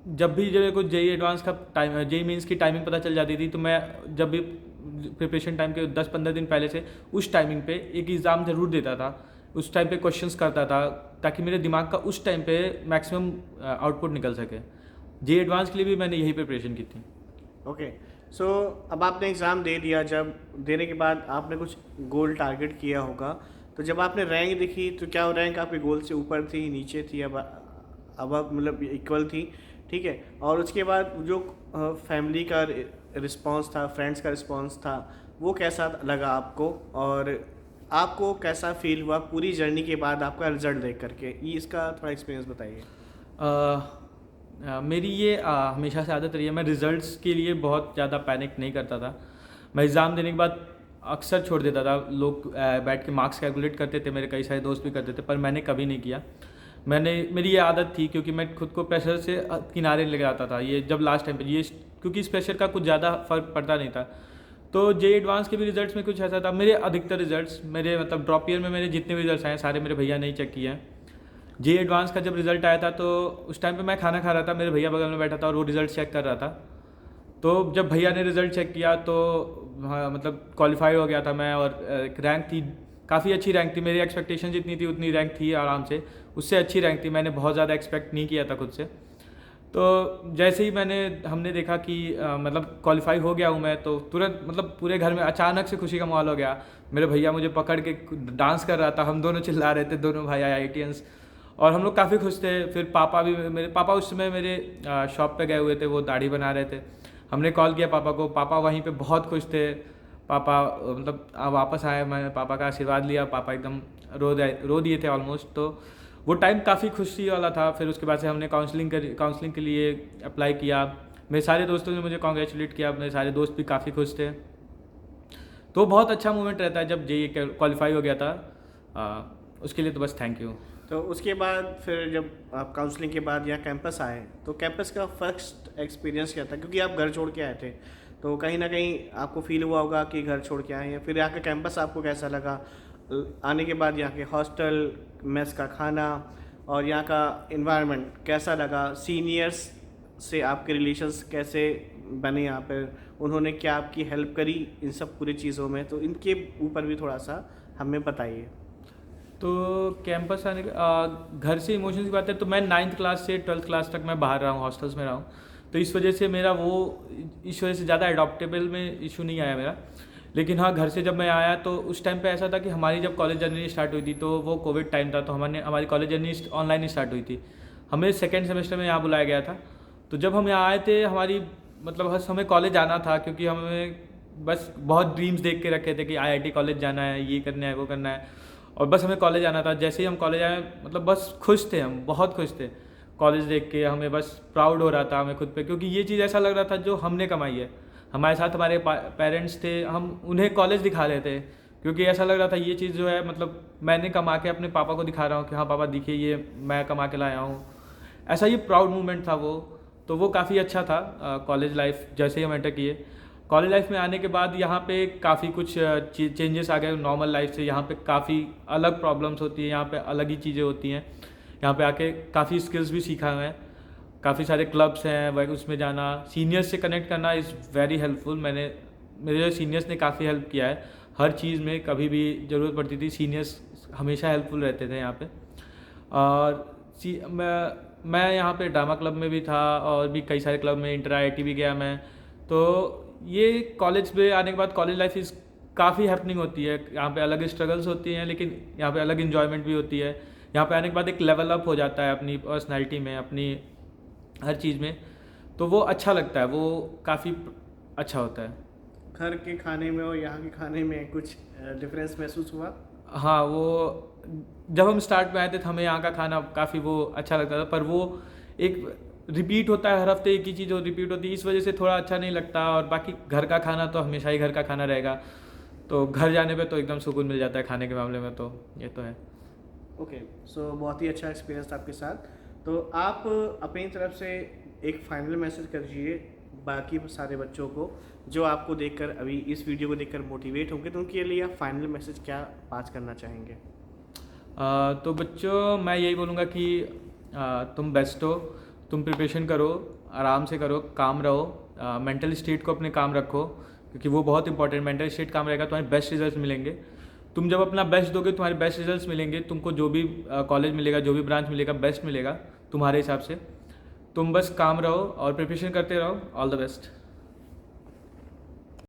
जब भी मेरे को जेई एडवांस का टाइम, जेई मेंस की टाइमिंग पता चल जाती थी, तो मैं जब भी प्रिपरेशन टाइम के 10-15 दिन पहले से उस टाइमिंग पे एक एग्ज़ाम ज़रूर देता था, उस टाइम पे क्वेश्चंस करता था, ताकि मेरे दिमाग का उस टाइम पे मैक्सिमम आउटपुट निकल सके। जेई एडवांस के लिए भी मैंने यही प्रिपरेशन की थी। ओके। सो अब आपने एग्ज़ाम दे दिया, जब देने के बाद आपने कुछ गोल टारगेट किया होगा, तो जब आपने रैंक देखी तो क्या वो रैंक आपके गोल से ऊपर थी, नीचे थी, अब मतलब इक्वल थी, ठीक है? और उसके बाद जो फैमिली का रिस्पांस था, फ्रेंड्स का रिस्पांस था, वो कैसा लगा आपको, और आपको कैसा फील हुआ पूरी जर्नी के बाद आपका रिजल्ट देख करके? ये इसका थोड़ा एक्सपीरियंस बताइए। मेरी ये हमेशा से आदत रही है, मैं रिज़ल्ट्स के लिए बहुत ज़्यादा पैनिक नहीं करता था। मैं एग्ज़ाम देने के बाद अक्सर छोड़ देता था। लोग बैठ के मार्क्स कैलकुलेट करते थे, मेरे कई सारे दोस्त भी करते थे, पर मैंने कभी नहीं किया। मेरी ये आदत थी, क्योंकि मैं खुद को प्रेशर से किनारे लगाता था। ये जब लास्ट टाइम पे ये, क्योंकि इस प्रेशर का कुछ ज़्यादा फ़र्क पड़ता नहीं था, तो जे एडवांस के भी रिजल्ट्स में कुछ ऐसा था, मेरे अधिकतर रिजल्ट्स मेरे मतलब ड्रॉप ईयर में मेरे जितने भी रिजल्ट्स आए सारे मेरे भैया ने ही चेक किए हैं। जे एडवांस का जब रिज़ल्ट आया था तो उस टाइम पे मैं खाना खा रहा था, मेरे भैया बगल में बैठा था और वो रिज़ल्ट चेक कर रहा था। तो जब भैया ने रिज़ल्ट चेक किया तो हाँ, मतलब क्वालिफाई हो गया था मैं, और रैंक थी, काफ़ी अच्छी रैंक थी, मेरी एक्सपेक्टेशन जितनी थी उतनी रैंक थी आराम से, उससे अच्छी रैंक थी, मैंने बहुत ज़्यादा एक्सपेक्ट नहीं किया था खुद से। तो जैसे ही हमने देखा कि मतलब क्वालिफाई हो गया हूँ मैं, तो तुरंत मतलब पूरे घर में अचानक से खुशी का माहौल हो गया। मेरे भैया मुझे पकड़ के डांस कर रहा था, हम दोनों चिल्ला रहे थे, दोनों भाई IITians, और हम लोग काफ़ी खुश थे। फिर पापा भी, मेरे पापा उस समय मेरे शॉप पे गए हुए थे, वो दाढ़ी बना रहे थे। हमने कॉल किया पापा को, पापा वहीं पे बहुत खुश थे। पापा मतलब वापस आए, मैंने पापा का आशीर्वाद लिया, पापा एकदम रो दिए थे ऑलमोस्ट। तो वो टाइम काफ़ी खुशी वाला था। फिर उसके बाद से हमने काउंसलिंग के लिए अप्लाई किया। मेरे सारे दोस्तों ने मुझे कॉन्ग्रेचुलेट किया, मेरे सारे दोस्त भी काफ़ी खुश थे। तो बहुत अच्छा मोमेंट रहता है जब JEE क्वालिफाई हो गया था, उसके लिए तो बस थैंक यू। तो उसके बाद फिर जब आप काउंसलिंग के बाद यहाँ कैंपस आए, तो कैंपस का फर्स्ट एक्सपीरियंस क्या था? क्योंकि आप घर छोड़ के आए थे, तो कहीं ना कहीं आपको फील हुआ होगा कि घर छोड़ के आए हैं। फिर यहाँ का कैंपस आपको कैसा लगा? आने के बाद यहाँ के हॉस्टल, मेस का खाना और यहाँ का इन्वायरमेंट कैसा लगा? सीनियर्स से आपके रिलेशंस कैसे बने यहाँ पर? उन्होंने क्या आपकी हेल्प करी इन सब पूरी चीज़ों में? तो इनके ऊपर भी थोड़ा सा हमें बताइए। तो कैंपस आने घर से इमोशंस की बात है तो मैं 9th क्लास से 12th क्लास तक मैं बाहर रहा हूँ, हॉस्टल्स में रहा हूँ। तो इस वजह से मेरा इस वजह से ज़्यादा अडॉप्टेबल में इशू नहीं आया मेरा। लेकिन हाँ, घर से जब मैं आया तो उस टाइम पे ऐसा था कि हमारी जब कॉलेज जर्नी स्टार्ट हुई थी तो वो कोविड टाइम था, तो हमारी कॉलेज जर्नी ऑनलाइन स्टार्ट हुई थी। हमें सेकेंड सेमेस्टर में यहाँ बुलाया गया था। तो जब हम यहाँ आए थे, हमारी मतलब बस हमें कॉलेज आना था, क्योंकि हमें बस बहुत ड्रीम्स देख के रखे थे कि IIT कॉलेज जाना है, ये करना है, वो करना है, और बस हमें कॉलेज आना था। जैसे ही हम कॉलेज आए, मतलब बस खुश थे, हम बहुत खुश थे कॉलेज देख के। हमें बस प्राउड हो रहा था हमें खुद पे, क्योंकि ये चीज़ ऐसा लग रहा था जो हमने कमाई है। हमारे साथ हमारे पेरेंट्स थे, हम उन्हें कॉलेज दिखा रहे थे, क्योंकि ऐसा लग रहा था ये चीज़ जो है मतलब मैंने कमा के अपने पापा को दिखा रहा हूँ कि हाँ पापा देखिए ये मैं कमा के लाया हूँ। ऐसा ये प्राउड मोमेंट था वो। तो वो काफ़ी अच्छा था कॉलेज लाइफ जैसे ही हम एंटर किए। कॉलेज लाइफ में आने के बाद यहाँ पे काफ़ी कुछ चेंजेस आ गए नॉर्मल लाइफ से। यहाँ पे काफ़ी अलग प्रॉब्लम्स होती हैं, यहाँ पे अलग ही चीज़ें होती हैं। यहाँ पे आके काफ़ी स्किल्स भी सीखा मैं, काफ़ी सारे क्लब्स हैं वह उसमें जाना, सीनियर्स से कनेक्ट करना इज़ वेरी हेल्पफुल। मेरे सीनियर्स ने काफ़ी हेल्प किया है हर चीज़ में, कभी भी ज़रूरत पड़ती थी सीनियर्स हमेशा हेल्पफुल रहते थे यहाँ पे। और मैं यहाँ पे ड्रामा क्लब में भी था और भी कई सारे क्लब में, इंटर IIT भी गया मैं। तो ये कॉलेज पे आने के बाद कॉलेज लाइफ इज़ काफ़ी हैपनिंग होती है। यहाँ पे अलग स्ट्रगल्स होती हैं, लेकिन यहाँ पे अलग इन्जॉयमेंट भी होती है। यहाँ पे आने के बाद एक लेवल अप हो जाता है अपनी पर्सनैलिटी में, अपनी हर चीज़ में। तो वो अच्छा लगता है, वो काफ़ी अच्छा होता है। घर के खाने में और यहाँ के खाने में कुछ डिफरेंस महसूस हुआ? हाँ, वो जब हम स्टार्ट में आए थे तो हमें यहाँ का खाना काफ़ी वो अच्छा लगता था, पर वो एक रिपीट होता है हर हफ्ते, एक ही चीज़ जो रिपीट होती है, इस वजह से थोड़ा अच्छा नहीं लगता। और बाकी घर का खाना तो हमेशा ही घर का खाना रहेगा। तो घर जाने पे तो एकदम सुकून मिल जाता है खाने के मामले में, तो ये तो है। ओके, सो बहुत ही अच्छा एक्सपीरियंस था आपके साथ। तो आप अपनी तरफ से एक फाइनल मैसेज कर दीजिए बाकी सारे बच्चों को जो आपको देखकर, अभी इस वीडियो को देखकर मोटिवेट होंगे, तो उनके लिए आप फाइनल मैसेज क्या पास करना चाहेंगे? तो बच्चों, मैं यही बोलूँगा कि तुम बेस्ट हो, तुम प्रिपरेशन करो, आराम से करो, काम रहो, मेंटल स्टेट को अपने काम रखो, क्योंकि वो बहुत इंपॉर्टेंट। मेंटल स्टेट काम रहेगा तुम्हारे बेस्ट रिजल्ट्स मिलेंगे। तुम जब अपना बेस्ट दोगे तुम्हारे बेस्ट रिजल्ट्स मिलेंगे। तुमको जो भी कॉलेज मिलेगा, जो भी ब्रांच मिलेगा, बेस्ट मिलेगा तुम्हारे हिसाब से। तुम बस काम रहो और प्रिपरेशन करते रहो। All the best.